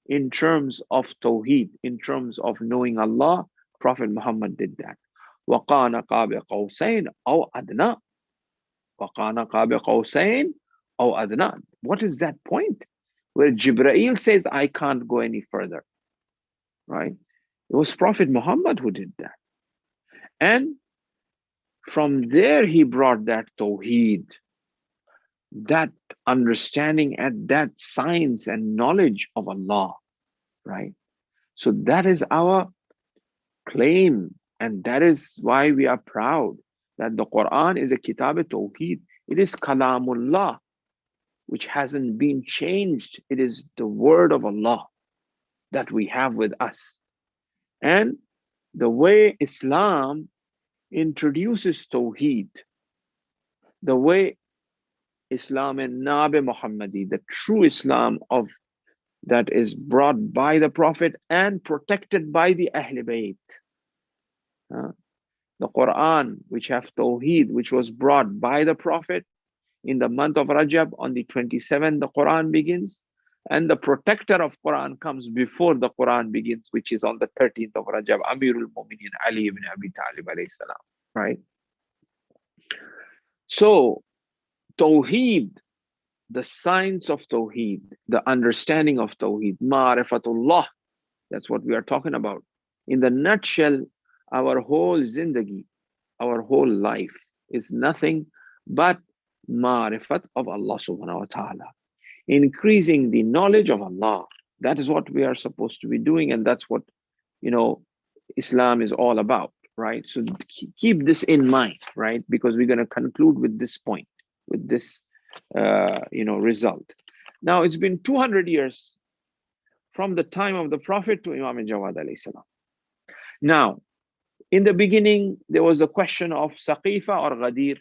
in terms of Tawheed, in terms of knowing Allah. Prophet Muhammad did that. وَقَانَ قَابَ قَوْسَيْنِ أَوْ أَدْنَى. وَقَانَ قَابَ قَوْسَيْنِ أَوْ أَدْنَى. What is that point? Where Jibreel says, I can't go any further, right? It was Prophet Muhammad who did that. And from there, he brought that Tawheed, that understanding and that science and knowledge of Allah, right? So that is our claim, and that is why we are proud that the Quran is a Kitab Tawheed. It is Kalamullah, which hasn't been changed. It is the word of Allah that we have with us. And the way Islam introduces Tawheed, the way Islam and Nabi Muhammadi, the true Islam of that is brought by the Prophet and protected by the Ahl Bayt. The Quran, which have Tawheed, which was brought by the Prophet in the month of Rajab, on the 27th, the Quran begins, and the protector of Quran comes before the Quran begins, which is on the 13th of Rajab, Amirul Mu'minin Ali ibn Abi Talib alayhi salam, right? So, Tawheed, the science of Tawheed, the understanding of Tawheed, Ma'rifatullah, that's what we are talking about. In the nutshell, our whole zindagi, our whole life is nothing but Ma'rifat of Allah subhanahu wa ta'ala. Increasing the knowledge of Allah. That is what we are supposed to be doing, and that's what, Islam is all about, right? So keep this in mind, right? Because we're going to conclude with this point, with this result. Now, it's been 200 years from the time of the Prophet to Imam Jawad alayhi salam. Now, in the beginning, there was a question of Saqifa or Ghadir.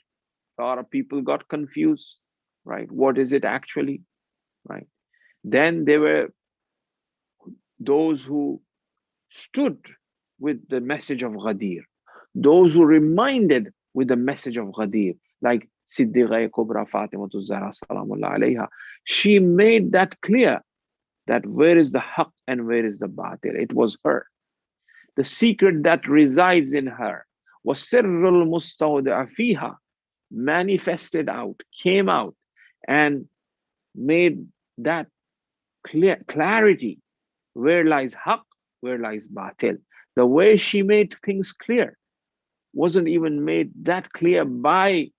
A lot of people got confused, right? What is it actually, right? Then there were those who stood with the message of Ghadir, those who reminded with the message of Ghadir, like Siddiqa Kubra Fatimatu Zahra Salamullah alayha. She made that clear, that where is the haqq and where is the batil. It was her. The secret that resides in her was sirrul mustawda'a fiha, manifested out, came out, and made that clarity. Where lies haqq, where lies batil. The way she made things clear wasn't even made that clear by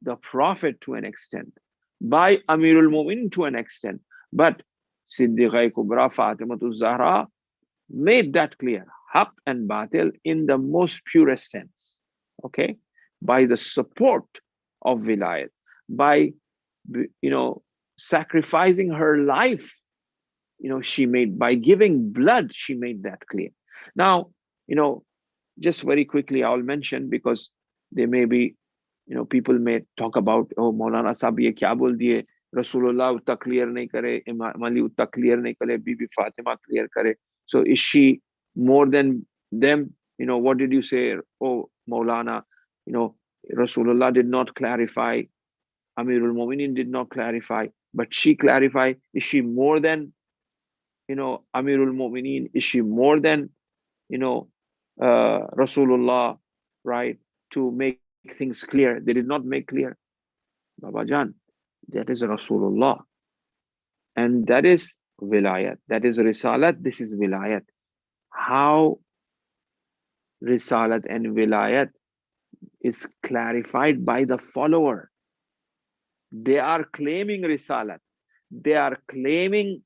the Prophet to an extent, by Amirul Mu'minin to an extent, but Siddiqa Kubra Fatimatu Zahra made that clear, haqq and batil, in the most purest sense, okay? By the support of wilayat, by, sacrificing her life, she made, by giving blood, she made that clear. Now, just very quickly, I'll mention, because there may be, people may talk about, oh, Maulana Sahib ye kya bol diye, Rasulullah utta clear nahi kare, Imam Ali utta clear nahi kare, Bibi Fatima clear kare. So is she more than them? You know, what did you say? Oh, Maulana, you know, Rasulullah did not clarify. Amirul Mu'minin did not clarify, but she clarified. Is she more than, you know, Amirul Mu'minin? Is she more than, you know, Rasulullah, right? To make things clear. They did not make clear. Baba Jan, that is Rasulullah. And that is wilayat. That is risalat. This is wilayat. How risalat and wilayat is clarified by the follower. They are claiming risalat. They are claiming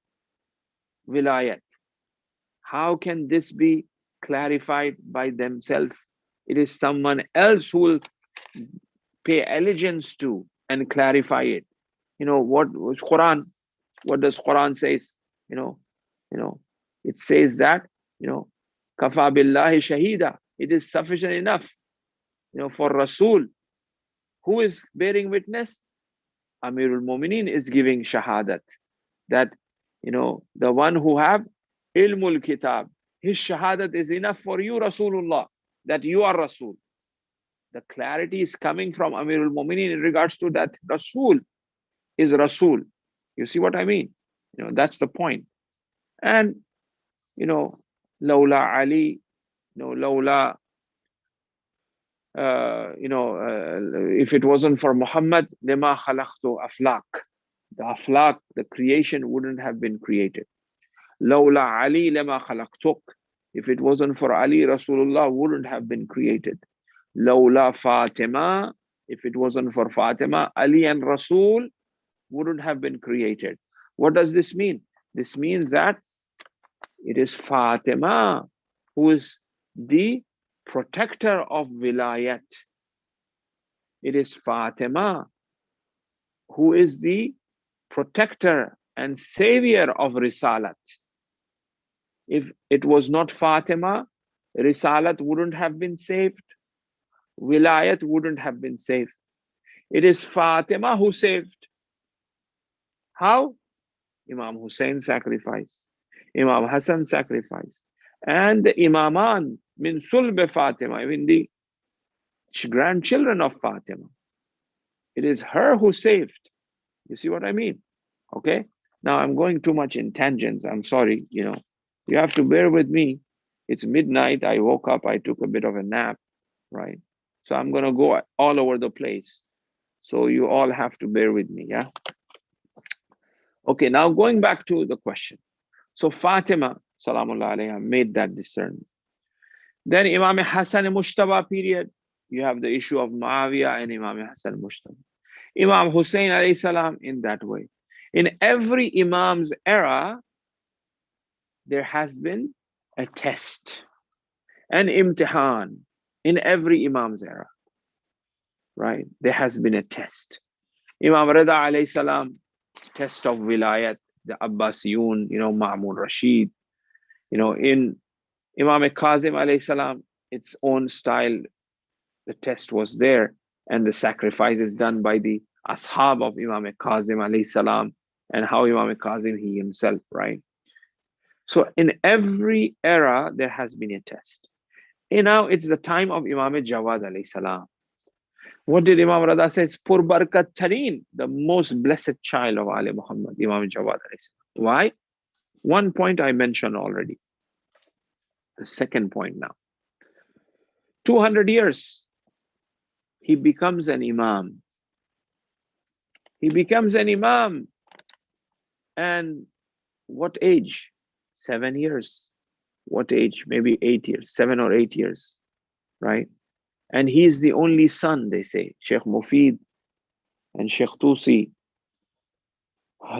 wilayat. How can this be clarified by themselves? It is someone else who will pay allegiance to and clarify it. You know what was Quran? What does Quran says? You know, it says that, you know, kafa billahi shahida. It is sufficient enough, you know, for Rasul. Who is bearing witness? Amirul Mu'minin is giving shahadat. That, you know, the one who have ilmul kitab, his shahadat is enough for you, Rasulullah, that you are Rasul. The clarity is coming from Amirul Mu'minin in regards to that Rasul is Rasul. You see what I mean? You know, that's the point. And, you know, Lawla Ali, you know, Lawla, if it wasn't for Muhammad, lima khalaqtu aflaq. The aflaq, the creation wouldn't have been created. Lawla Ali lima khalaqtuk. If it wasn't for Ali, Rasulullah wouldn't have been created. Lawla Fatima. If it wasn't for Fatima, Ali and Rasul wouldn't have been created. What does this mean? This means that it is Fatima who is the protector of wilayat. It is Fatima who is the protector and savior of risalat. If it was not Fatima, risalat wouldn't have been saved. Wilayat wouldn't have been saved. It is Fatima who saved. How? Imam Hussein sacrifice, Imam Hassan sacrifice, and the Imaman min sulb Fatima, even the grandchildren of Fatima. It is her who saved. You see what I mean? Okay. Now I'm going too much in tangents. I'm sorry. You know, you have to bear with me. It's midnight. I woke up. I took a bit of a nap, right? So I'm going to go all over the place. So you all have to bear with me. Yeah. Okay. Now going back to the question. So Fatima, salamullah alayha, made that discernment. Then Imam Hassan Mushtaba period, you have the issue of Muawiyah and Imam Hassan Mushtaba. Imam Hussein alayhi salam in that way. In every Imam's era, there has been a test, an imtihan. In every Imam's era, right? There has been a test. Imam Rida alayhi salam, test of wilayat, the Abbasiyun, you know, Ma'mun Rashid, you know, in Imam Kazim alayhi salam, its own style, the test was there, and the sacrifice is done by the ashab of Imam Kazim alayhi salam, and how Imam Kazim, he himself, right? So in every era, there has been a test. And now it's the time of Imam Jawad alayhi salam. What did Imam Rada say? Pur Barkat Tareen, the most blessed child of Ali Muhammad, Imam Jawad alayhi salam. Why? One point I mentioned already. The second point now. 200 years, he becomes an Imam. He becomes an Imam. And what age? 7 years. What age? Maybe 8 years, 7 or 8 years, right? And he's the only son, they say. Sheikh Mufid and Sheikh Tusi,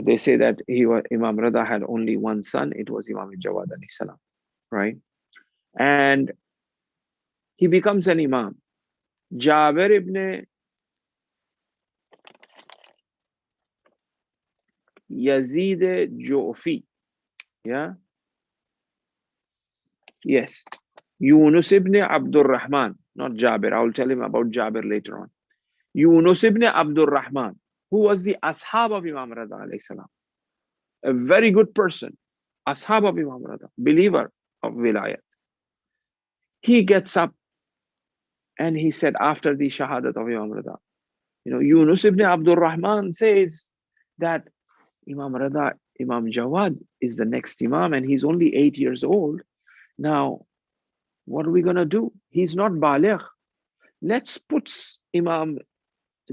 they say that Imam Rada had only one son. It was Imam Jawad alayhi salam, right? And he becomes an Imam. Jabir ibn Yazid Ju'fi, yeah? Yes. Yunus ibn Abdul Rahman, not Jabir. I will tell him about Jabir later on. Yunus ibn Abdul Rahman, who was the ashab of Imam Rada alayhi salam. A very good person. ashab of Imam Rida, believer of wilayat. He gets up and he said after the shahadat of Imam Rida, Yunus ibn Abdul Rahman says that Imam Rida, Imam Jawad is the next Imam and he's only 8 years old. Now, what are we going to do? He's not baligh. Let's put Imam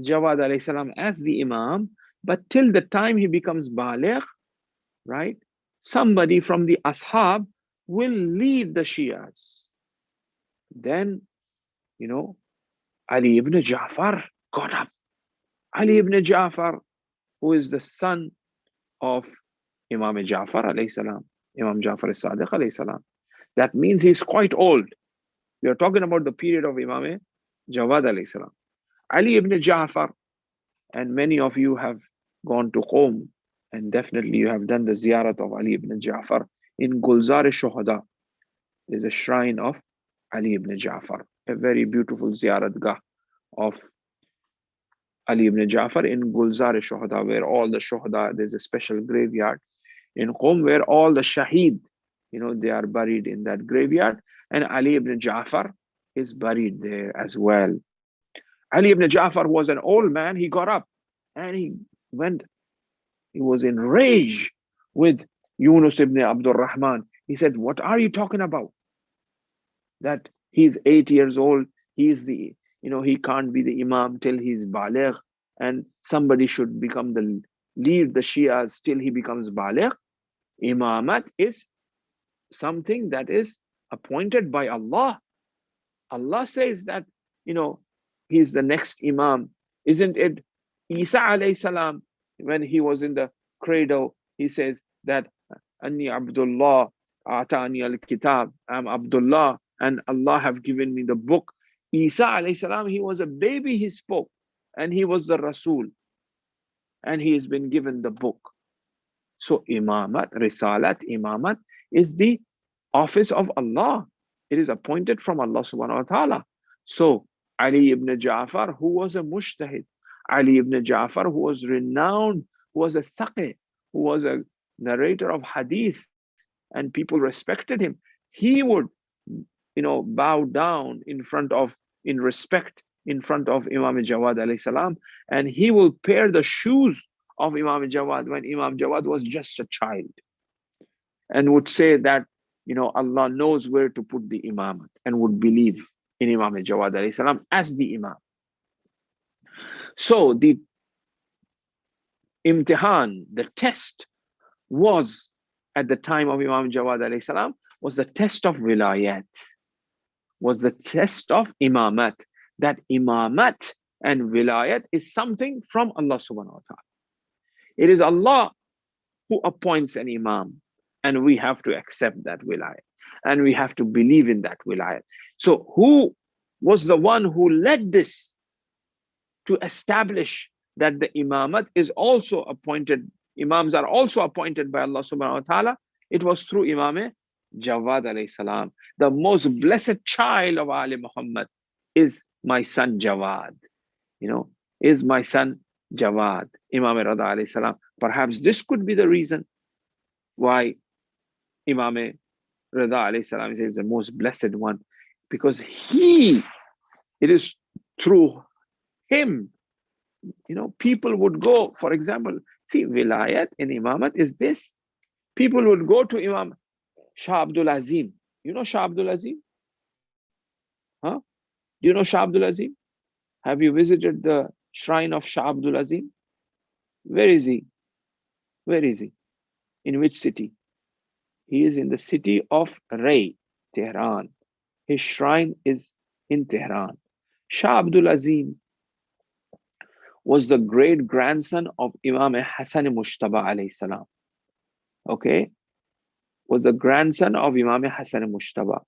Jawad alayhi salam as the Imam, but till the time he becomes baligh, right? Somebody from the ashab will lead the Shias. Then, Ali ibn Ja'far got up. Ali ibn Ja'far, who is the son of Imam Ja'far alayhi salam, Imam Ja'far as-Sadiq alayhi salam. That means he's quite old. We are talking about the period of Imam Jawad alayhi salam. Ali ibn Ja'far, and many of you have gone to Qom, and definitely you have done the ziyarat of Ali ibn Ja'far in Gulzar-e-Shuhada. There's a shrine of Ali ibn Ja'far, a very beautiful ziyarat gah of Ali ibn Ja'far in Gulzar-e-Shuhada, where all the Shuhada, there's a special graveyard in Qom where all the Shaheed, they are buried in that graveyard, and Ali ibn Ja'far is buried there as well. Ali ibn Ja'far was an old man. He got up and he was enraged with Yunus ibn Abdul Rahman. He said, what are you talking about? That he's 8 years old. He's he can't be the Imam till he's baligh, and somebody should become lead the Shias till he becomes baligh. Imamat is something that is appointed by Allah. Allah says that, he's the next Imam. Isn't it Isa alayhi salam, when he was in the cradle, he says that Anni Abdullah Atani al-Kitab, I'm Abdullah and Allah have given me the book. Isa alayhi salam, he was a baby, he spoke, and he was the Rasul, and he has been given the book. So Imamat, Risalat, Imamat is the office of Allah. It is appointed from Allah subhanahu wa ta'ala. So Ali ibn Ja'far, who was a mujtahid, Ali ibn Ja'far, who was renowned, who was a saqi, who was a narrator of hadith, and people respected him, he would, bow down in respect in front of Imam Jawad alayhi salam, and he will pair the shoes of Imam Jawad when Imam Jawad was just a child, and would say that, Allah knows where to put the Imamat, and would believe in Imam Jawad alayhi salam as the Imam. So the imtihan, the test, was at the time of Imam Jawad alayhi salam, was the test of wilayat, was the test of imamat. That imamat and wilayat is something from Allah subhanahu wa ta'ala. It is Allah who appoints an imam, and we have to accept that wilayat, and we have to believe in that wilayat. So who was the one who led this to establish that the imamat is also appointed, imams are also appointed by Allah subhanahu wa ta'ala? It was through Imam Jawad alayhi salam. The most blessed child of Ali Muhammad is my son Jawad, is my son Jawad, Imam Rida alayhi salam. Perhaps this could be the reason why Imam Rida alayhi salam is the most blessed one, because it is through him, people would go, for example, see, wilayat in imamat is this. People would go to Imam Shah Abdul Azim. You know Shah Abdul Azim? Huh? Do you know Shah Abdul Azim? Have you visited the shrine of Shah Abdul Azim? Where is he? Where is he? In which city? He is in the city of Ray, Tehran. His shrine is in Tehran. Shah Abdul Azim was the great grandson of Imam Hassan Mushtaba alayhi salam. Okay? Was the grandson of Imam Hassan Mushtaba.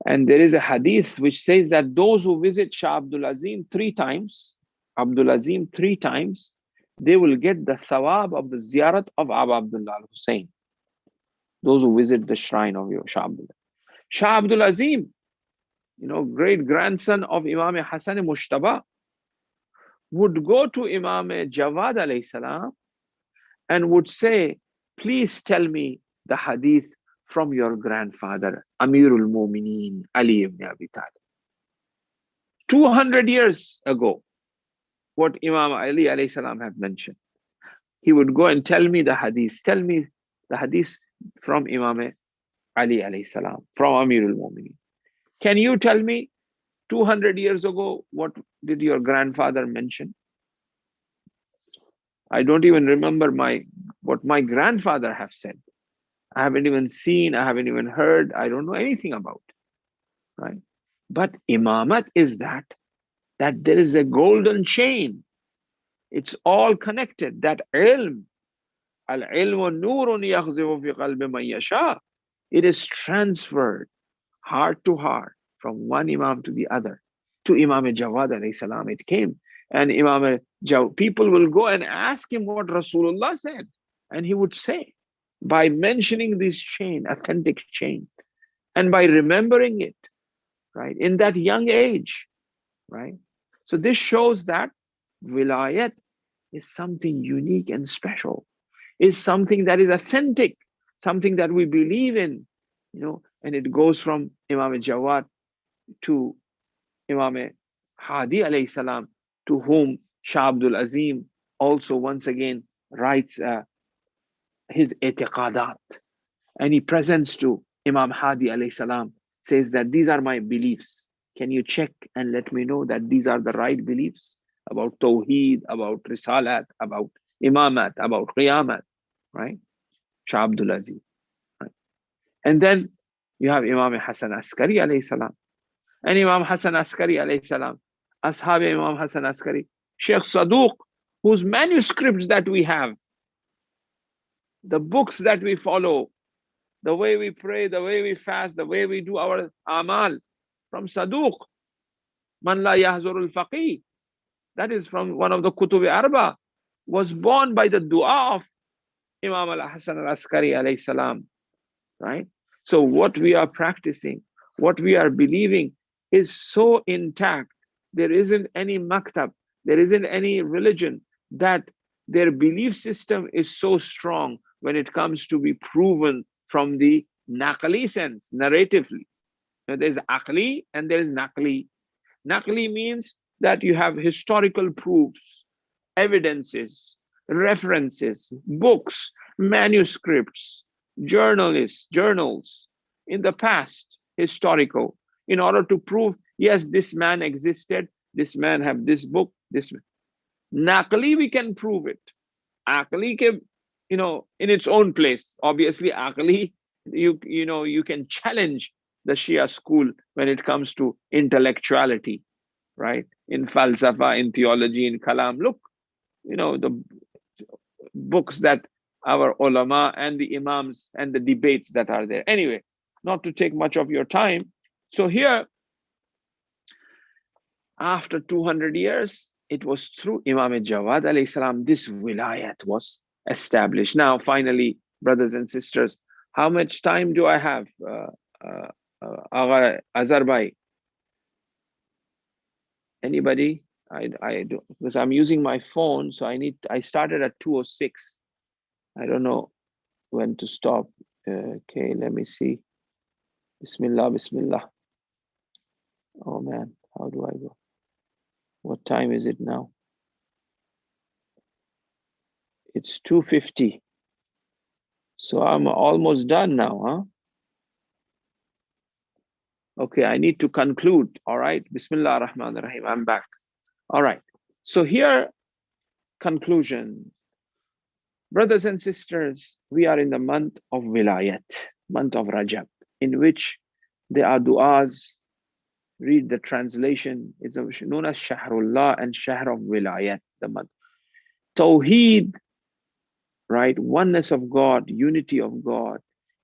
And there is a hadith which says that those who visit Shah Abdul Azim 3 times, they will get the thawab of the ziyarat of Abu Abdullah al-Hussein. Those who visit the shrine of Shah Abdul Azim. Shah Abdul Azim, great grandson of Imam Hassan Mushtaba, would go to Imam Jawad alayhi salam and would say, please tell me the hadith from your grandfather, Amirul Mumineen, Ali ibn Abi Talib. 200 years ago, what Imam Ali alayhi salam have mentioned. He would go and tell me the hadith. Tell me the hadith from Imam Ali alayhi salam, from Amirul Mumineen. Can you tell me 200 years ago, what did your grandfather mention? I don't even remember what my grandfather have said. I haven't even seen, I haven't even heard, I don't know anything about, right? But imamat is that there is a golden chain. It's all connected. That ilm, al-ilmu nurun yakhzifu fi qalbi man yasha. It is transferred heart to heart from one imam to the other. To Imam Jawad alayhi salam it came. And Imam Jawad, people will go and ask him what Rasulullah said. And he would say, by mentioning this chain, authentic chain, and by remembering it, right, in that young age, right? So this shows that wilayat is something unique and special, is something that is authentic, something that we believe in, and it goes from Imam Jawad to Imam Hadi alayhi salam, to whom Shah Abdul Azim also once again writes his itiqadat, and he presents to Imam Hadi alayhi salam, says that these are my beliefs. Can you check and let me know that these are the right beliefs about Tawheed, about Risalat, about Imamat, about Qiyamat, right? Shah Abdul Aziz. Right? And then you have Imam Hasan Askari alayhi salam. And Imam Hasan Askari alayhi salam, Ashab Imam Hasan Askari, Sheikh Saduq, whose manuscripts that we have, the books that we follow, the way we pray, the way we fast, the way we do our amal, from Saduq, Man la yahzurul faqih, that is from one of the Kutub Arba, was born by the dua of Imam al-Hasan al-Askari alayhi salam, right? So what we are practicing, what we are believing is so intact. There isn't any maktab, there isn't any religion that their belief system is so strong when it comes to be proven from the naqli sense, narratively. There's aqli and there is naqli. Naqli means that you have historical proofs, evidences, references, books, manuscripts, journals in the past, historical, in order to prove, yes, this man existed, this man have this book, this man. Naqli, we can prove it. Aqli, in its own place. Obviously, aqli, you can challenge the Shia school when it comes to intellectuality, right? In falsafa, in theology, in kalam. Look, the books that our ulama and the imams and the debates that are there. Anyway, not to take much of your time. So here, after 200 years, it was through Imam Jawad alayhi salam, this wilayat was established. Now, finally, brothers and sisters, how much time do I have? Azhar bhai? Anybody? I do, because I'm using my phone, so I started at 2:06. I don't know when to stop. Okay, let me see. Bismillah, Bismillah. Oh man, how do I go? What time is it now? It's 2:50. So I'm almost done now, huh? Okay, I need to conclude. All right. Bismillah ar-Rahman ar-Rahim. I'm back. All right. So here, conclusion. Brothers and sisters, we are in the month of Wilayat, month of Rajab, in which there are du'as. Read the translation. It's known as Shahrullah and Shahr of Wilayat, the month. Tawheed, right? Oneness of God, unity of God,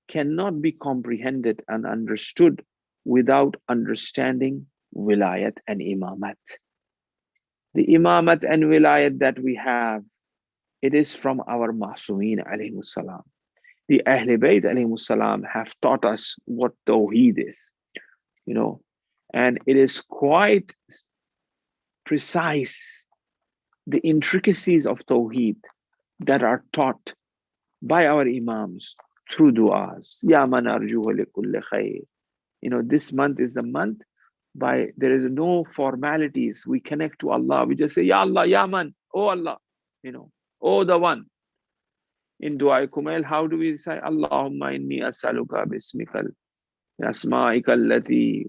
cannot be comprehended and understood without understanding Wilayat and Imamat. The Imamat and Wilayat that we have, it is from our Ma'sumeen alayhimus salam. The Ahl Bayt alayhimus salam have taught us what Tawheed is, and it is quite precise, the intricacies of Tawheed that are taught by our Imams through du'as. Ya man arjuhu li kulli khair. This month is the month there is no formalities. We connect to Allah. We just say, Ya Allah, Ya man, oh Allah, oh the one. In Dua Kumail, how do we say, Allahumma inni as'aluka bismikal, asma'ika allati,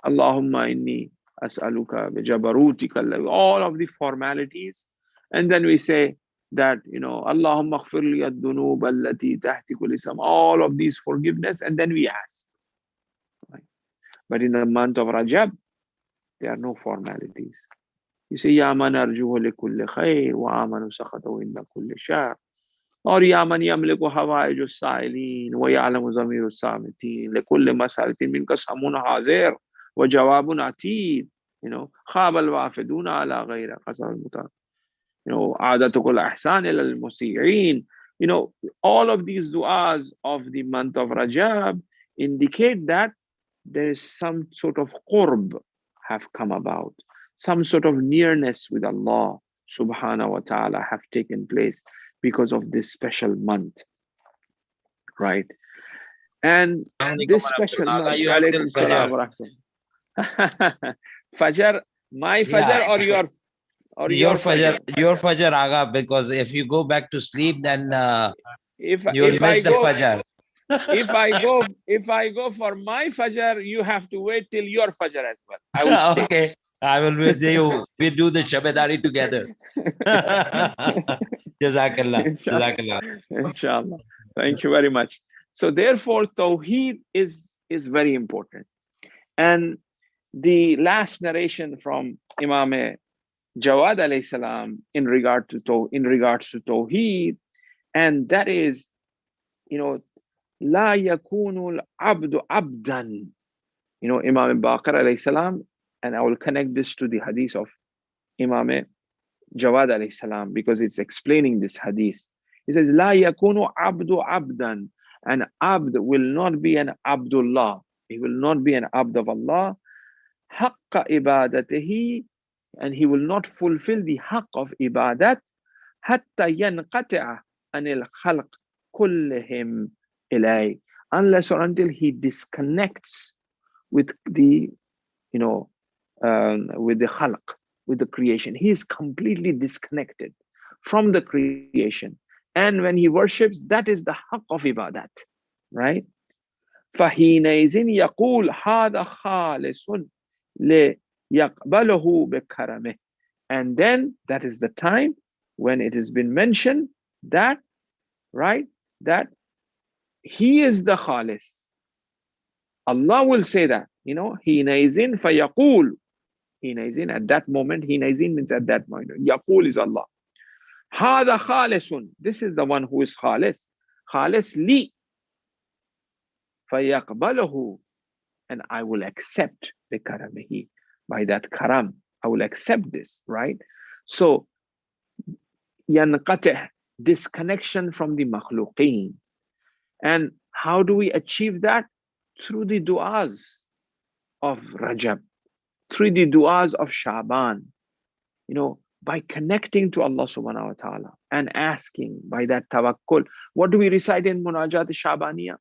Allahumma inni as'aluka bijabarutika, all of the formalities. And then we say that, Allahumma aghfirli ad-dunub allati tahti kulli sam, all of these forgiveness, and then we ask. Right? But in the month of Rajab, there are no formalities. You say, Ya man arjuhu li kulli khair wa amanu sakhatahu inna kulli shar. Or Ya man yamliku hawaiju as-sa'ilin wa ya'lamu zamiru as-samitin li kulli mas'alatin minka samun hazir wa jawabun atid. Khaba al-wafiduna ala ghayra qasar al-mutar. Adatukul ahsan ila al-musi'in. All of these du'as of the month of Rajab indicate that there is some sort of qurb have come about, some sort of nearness with Allah subhanahu wa ta'ala have taken place because of this special month, right? And this special month, alaykum salam wa rahmatullah. Fajr, my Fajr or your
Fajr, your Fajr, Aga, because if you go back to sleep, then you'll miss the Fajr.
If I go for my Fajr, you have to wait till your Fajr as well. I will stay.
Okay, I will with you. We'll do the Shabadari together. Jazakallah. Jazakallah.
Inshallah. Thank you very much. So therefore, Tawheed is very important. And the last narration from Imam Jawad alayhi salam in regards to Tawheed, and that is, La yakunul abdu abdan. Imam Baqir alayhi salam, and I will connect this to the hadith of Imam Jawad alayhi salam because it's explaining this hadith. He says, La yakunu abdu abdan. An abd will not be an Abdullah. He will not be an abd of Allah. Haqqa ibadatihi, and he will not fulfill the haqq of ibadat hatta yanqati'a anil khalq kullihim ilay, unless or until he disconnects with the with the khalq, with the creation. He is completely disconnected from the creation, and when he worships, that is the haqq of ibadat, right? فَحِينَئِذٍ يَقُولُ هَذَا خَالِصٌ لِيَقْبَلَهُ بِكَرَمِهِ. And then that is the time when it has been mentioned that, right, that he is the khalis. Allah will say that, حِينَئِذٍ فَيَقُولُ. حِينَئِذٍ, at that moment, حِينَئِذٍ means at that moment. Yaqul is Allah. هَذَا خَالِصٌ. This is the one who is khalis. Khalis li. فَيَقْبَلَهُ, and I will accept بِكَرَمِهِ, by that karam, I will accept this, right? So, يَنْقَتِعْ, disconnection from the makhluqeen. And how do we achieve that? Through the du'as of Rajab, through the du'as of Shaban, by connecting to Allah subhanahu wa ta'ala and asking by that tawakkul. What do we recite in Munajat Shabaniya?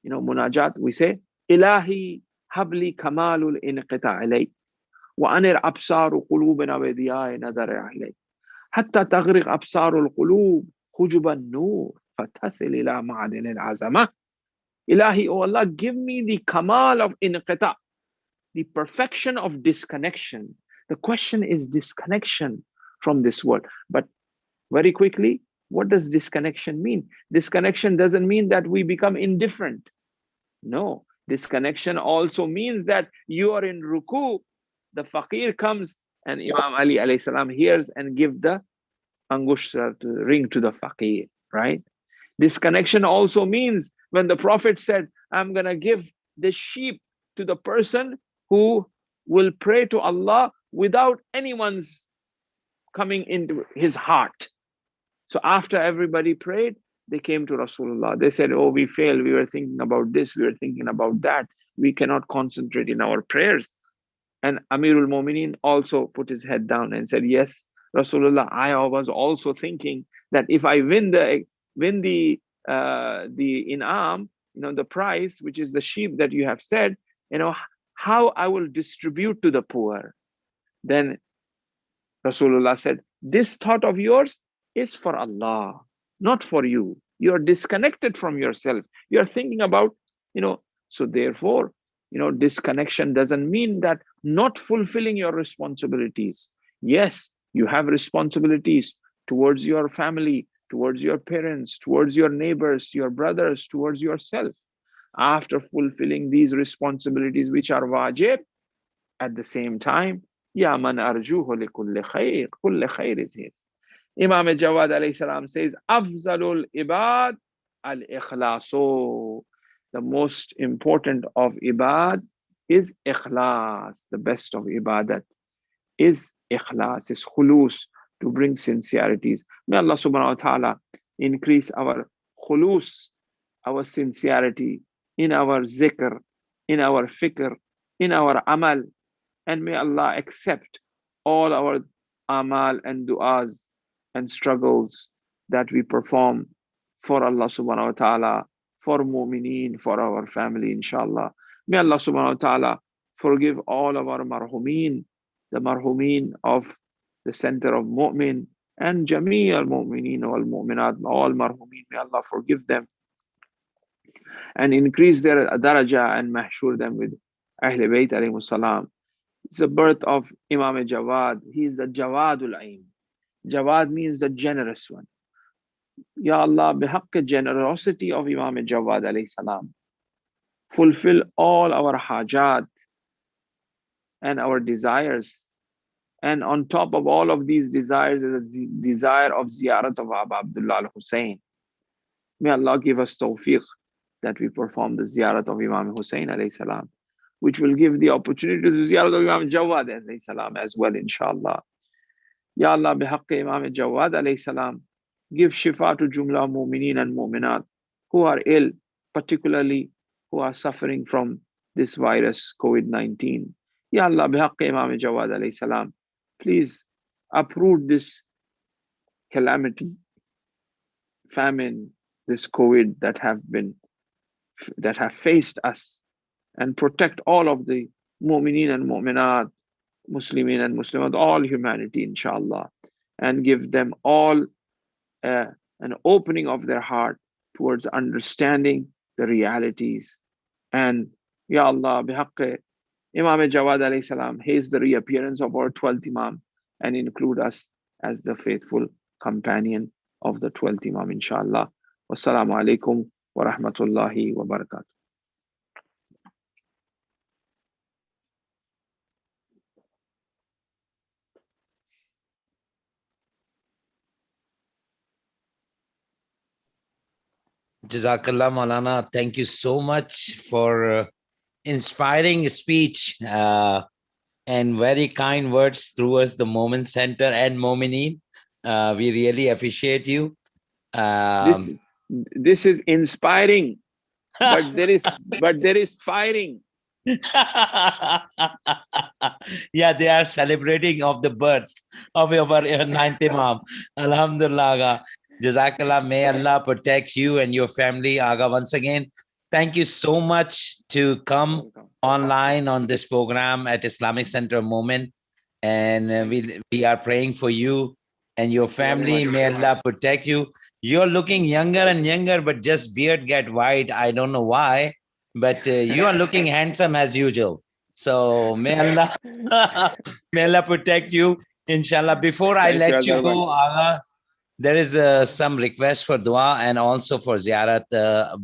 Munajat, we say, Ilahi habli kamalul inqita alayk wa anir absaru qulubina wa diyai nadara alayk hatta taghriq absarul qulub hujuban nur fatasil ila ma'adin al-azamah. Ilahi, oh Allah, give me the kamal of inqita, the perfection of disconnection. The question is disconnection from this world. But very quickly, what does disconnection mean? Disconnection doesn't mean that we become indifferent. No, disconnection also means that you are in ruku, the faqir comes and Imam Ali alayhi salam hears and give the angushta ring to the faqir, right? Disconnection also means when the Prophet said, I'm going to give the sheep to the person who will pray to Allah without anyone's coming into his heart. So after everybody prayed, they came to Rasulullah. They said, oh, we failed. We were thinking about this. We were thinking about that. We cannot concentrate in our prayers. And Amirul Mu'mineen also put his head down and said, yes, Rasulullah, I was also thinking that if I win the the in'am, the price, which is the sheep that you have said, how I will distribute to the poor. Then Rasulullah said, this thought of yours is for Allah, not for you. You are disconnected from yourself. You are thinking about, so therefore, disconnection doesn't mean that not fulfilling your responsibilities. Yes, you have responsibilities towards your family, towards your parents, towards your neighbors, your brothers, towards yourself. After fulfilling these responsibilities, which are wajib, at the same time, Ya man arjuhu li kulli khair. Kulli khair is his. Imam Jawad alayhi salam says, Afzalul ibad al-ikhlaso. The most important of ibad is ikhlas. The best of ibadat is ikhlas, is khulus, to bring sincerities. May Allah subhanahu wa ta'ala increase our khulus, our sincerity in our zikr, in our fikr, in our amal. And may Allah accept all our amal and du'as and struggles that we perform for Allah subhanahu wa ta'ala, for mu'mineen, for our family, inshallah. May Allah subhanahu wa ta'ala forgive all of our marhumeen, the marhumeen of the center of mu'min, and jamee al-mu'mineen wal mu'minat, all marhumeen, may Allah forgive them and increase their daraja and mahshur them with Ahl Bayt alayhi salam. It's the birth of Imam Jawad. He is the Jawadul Aim. Jawad means the generous one. Ya Allah, bihaqq generosity of Imam Jawad alayhi salam, fulfill all our hajat and our desires. And on top of all of these desires is the desire of ziyarat of Aba Abdullah al-Hussein. May Allah give us tawfiq that we perform the ziyarat of Imam Hussein alayhi salam, which will give the opportunity to the ziyarat of Imam Jawad alayhi salam as well, inshallah. Ya Allah, bihaqq Imam Jawad alayhi salam, give shifa to jumla mu'mineen and mu'minat who are ill, particularly who are suffering from this virus, COVID-19. Ya Allah, bihaqq Imam Jawad alayhi salam, please uproot this calamity, famine, this COVID that have faced us, and protect all of the mu'mineen and mu'minat, Muslimin and Muslimat, all humanity, inshallah, and give them all an opening of their heart towards understanding the realities. And Ya Allah, bihaqq Imam Jawad alayhi salam, haze the reappearance of our 12th Imam and include us as the faithful companion of the 12th Imam, inshallah. Wassalamu alaikum wa rahmatullahi wa barakatuh.
Jazakallah Maulana. Thank you so much for inspiring speech and very kind words through us, the Moment Center and Momineen. We really appreciate you.
This is inspiring, but there is firing.
Yeah, they are celebrating of the birth of our 9th Imam. Alhamdulillah, Aga. Jazakallah. May Allah protect you and your family, Aga. Once again, thank you so much to come online on this program at Islamic Center Moment. And we are praying for you and your family. May Allah protect you. You're looking younger and younger, but just beard get white. I don't know why, but you are looking handsome as usual. So may Allah, may Allah protect you, inshallah. Before I let you go, Aga, there is some request for dua and also for ziyarat.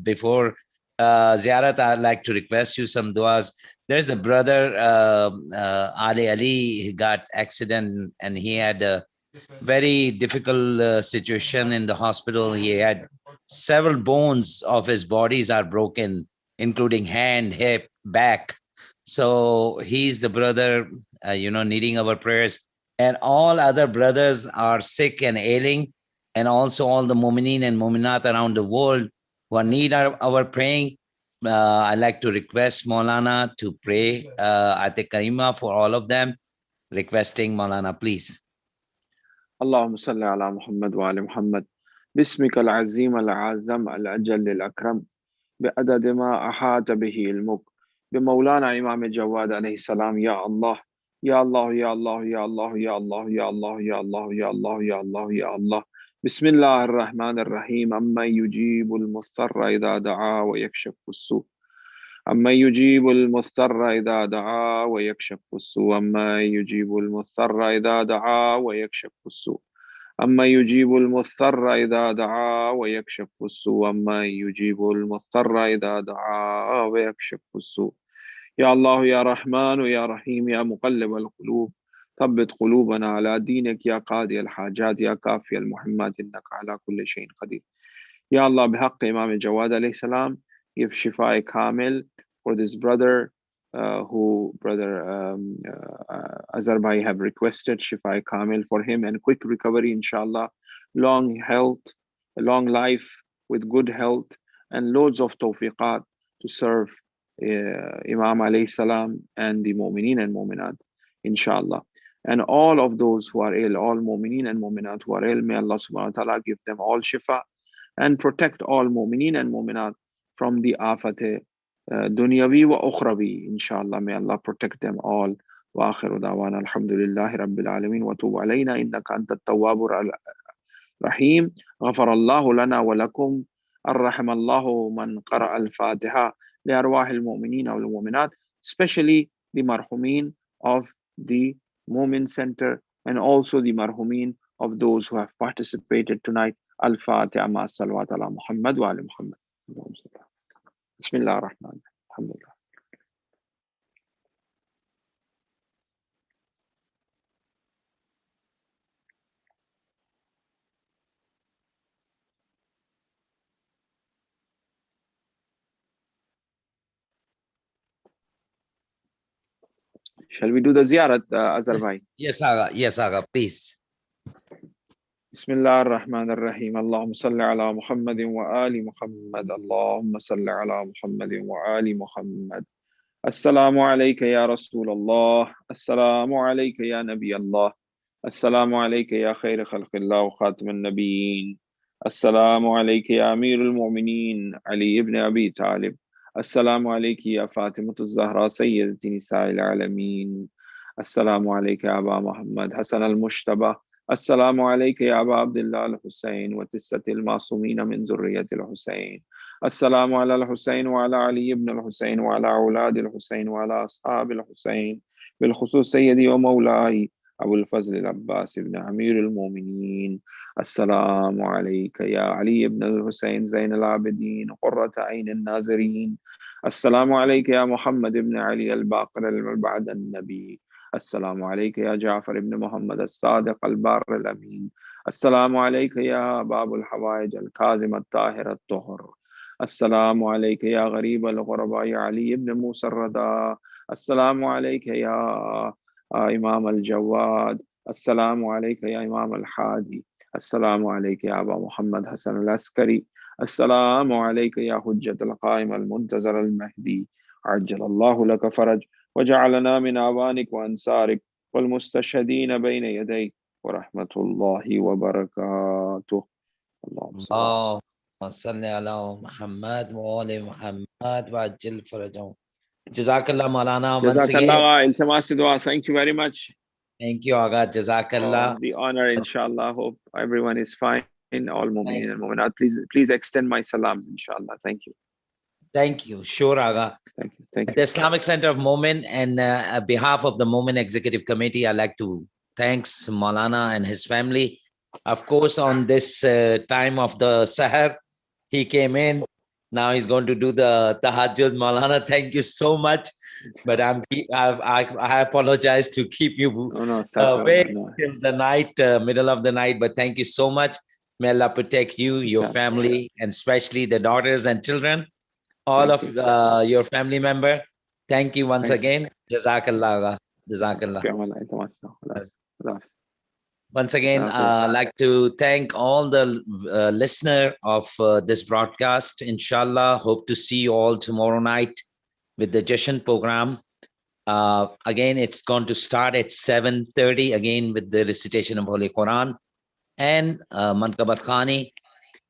Before ziyarat, I'd like to request you some duas. There's a brother, Ali. He got accident and he had a very difficult situation in the hospital. He had several bones of his bodies are broken, including hand, hip, back. So he's the brother, needing our prayers. And all other brothers are sick and ailing. And also all the mu'mineen and mu'minat around the world who need our praying. I'd like to request Maulana to pray Ayat Karima for all of them. Requesting Maulana, please.
Allahumma salli ala Muhammad wa ala Muhammad. باسمك العظيم العظم الأجل الأكرم بعدد ما أحاط به علمك بمولانا إمام الجواد عليه السلام. يا الله يا الله يا الله يا الله يا الله يا الله يا الله يا الله يا الله يا الله. بسم الله الرحمن الرحيم. أما يجيب المضطر إذا دعا ويكشف السوء. أما يجيب المضطر إذا دعا ويكشف السوء. أما يجيب المضطر إذا دعا ويكشف السوء. أما يجيب المضطر إذا دعا ويكشف السوء. أما يجيب المضطر إذا دعا ويكشف السوء. يا الله يا رحمن يا رحيم يا مقلب القلوب ثبت قلوبنا على دينك يا قاضي الحاجات يا كافي المهمات إنك على كل شيء قدير. يا الله بحق إمام الجواد عليه السلام, give شفاء كامل for this brother who brother Azhar Bhai have requested Shifa Kamil for him, and quick recovery inshallah, long health, long life with good health, and loads of tawfiqat to serve Imam alayhi salam and the mu'mineen and mu'minat inshallah. And all of those who are ill, all mu'mineen and mu'minat who are ill, may Allah subhanahu wa ta'ala give them all shifa and protect all mu'mineen and mu'minat from the afat dunyavi wa ukhravi inshallah. May Allah protect them all. Wa akhiru da'wana alhamdulillahi rabbil alameen wa tub alayna innaka antat tawwabur rahim. غفر الله لنا ولكم الرحم الله من قرأ الفاتحة لأرواح المؤمنين والمؤمنات, especially the marhumin of the Mu'min Center and also the marhumin of those who have participated tonight. Al-Fatiha ma salawat ala Muhammad wa ala Muhammad. Bismillah ar-Rahman. Alhamdulillah. Shall we do the ziyarat, Azhar Bhai?
Yes, Aga. Yes, Aga, please.
بسم الله الرحمن الرحيم. اللهم صل على محمد وآل محمد. اللهم صل على محمد وآل محمد. السلام عليك يا رسول الله. السلام عليك يا نبي الله. السلام عليك يا خير خلق الله وخاتم النبيين. السلام عليك يا أمير المؤمنين علي بن أبي طالب. السلام عليك يا فاطمة الزهراء سيدة نساء العالمين. السلام عليك يا أبا محمد حسن المجتبى. السلام عليك يا أبا عبد الله الحسين وتسة المعصومين من ذرية الحسين. السلام على الحسين وعلى علي بن الحسين وعلى أولاد الحسين وعلى أصحاب الحسين, بالخصوص سيدي ومولاي أبو الفضل العباس بن أمير المؤمنين. السلام عليك يا علي بن الحسين زين العابدين قرة عين الناظرين. السلام عليك يا محمد بن علي الباقر بعد النبي. السلام عليك يا جعفر بن محمد الصادق البار الأمين. السلام عليك يا باب الحوائج الكاظم الطاهر الطهر. السلام عليك يا غريب الغرباء علي بن موسى الرضا. السلام عليك يا إمام الجواد. السلام عليك يا إمام الحادي. السلام عليك يا أبا محمد حسن العسكري. السلام عليك يا حجة القائم المنتظر المهدي. عجل الله لك فرج وجعلنا من أعوانك وأنصارك والمستشهدين بين يديك ورحمة الله وبركاته. اللهم صل على
صل على محمد وآل محمد وعجل فرجهم. Jazakallah Maulana once again.
Jazakallah. Thank you very much.
Thank you, Aga. Jazakallah.
The honor, inshallah. Hope everyone is fine. All mu'mineen and mu'minat. Please extend my salams, inshallah. Thank you.
Thank you. Sure, Aga.
Thank you. Thank you.
The Islamic Center of Moment and on behalf of the Moment Executive Committee, I'd like to thank Maulana and his family. Of course, on this time of the Sahar, he came in. Now he's going to do the Tahajjud. Maulana, thank you so much. But I apologize to keep you awake till the night, middle of the night. But thank you so much. May Allah protect you, your family, and especially the daughters and children, all of your family member. Thank you once again. Jazakallah. Jazakallah. Once again, I'd like to thank all the listener of this broadcast. Inshallah, hope to see you all tomorrow night with the Jashan program. Again, it's going to start at 7:30, again with the recitation of Holy Quran and Mankabat Khani.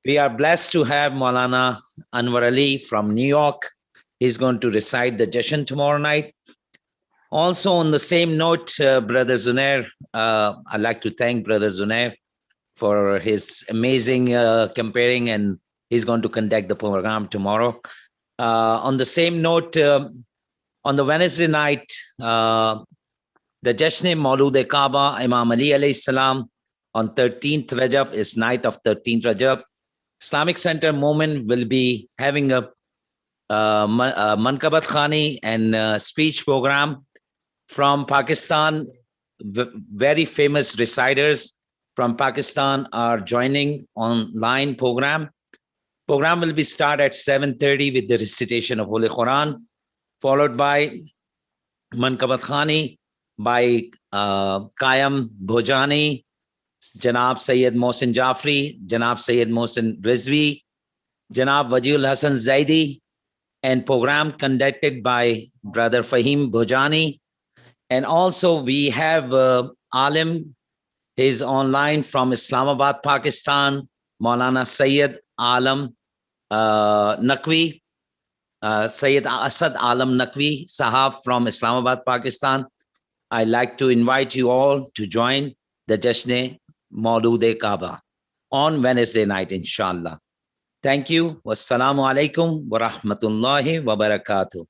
We are blessed to have Maulana Anwar Ali from New York. He's going to recite the Jashan tomorrow night. Also, on the same note, Brother Zunair, I'd like to thank Brother Zunair for his amazing comparing, and he's going to conduct the program tomorrow. On the same note, on the Wednesday night, the Jashne Maulud Kaaba, Imam Ali alayhi salam, on 13th Rajab is night of 13th Rajab. Islamic Center Moment will be having a Mankabat Khani and speech program from Pakistan. Very famous reciters from Pakistan are joining online program. Program will be start at 7:30 with the recitation of Holy Quran, followed by Mankabat Khani by Kayam Bhojani, Janab Sayyid Mohsin Jafri, Janab Sayyid Mohsin Rizvi, Janab Wajiul Hassan Zaidi, and program conducted by Brother Fahim Bhojani. And also we have Alim, he's online from Islamabad, Pakistan, Maulana Sayyid Alam Naqvi, Sayyid Asad Alam Naqvi Sahab from Islamabad, Pakistan. I'd like to invite you all to join the Jashne Maulud Kaaba on Wednesday night, inshallah. Thank you. Wassalamu alaikum wa rahmatullahi wa barakatuh.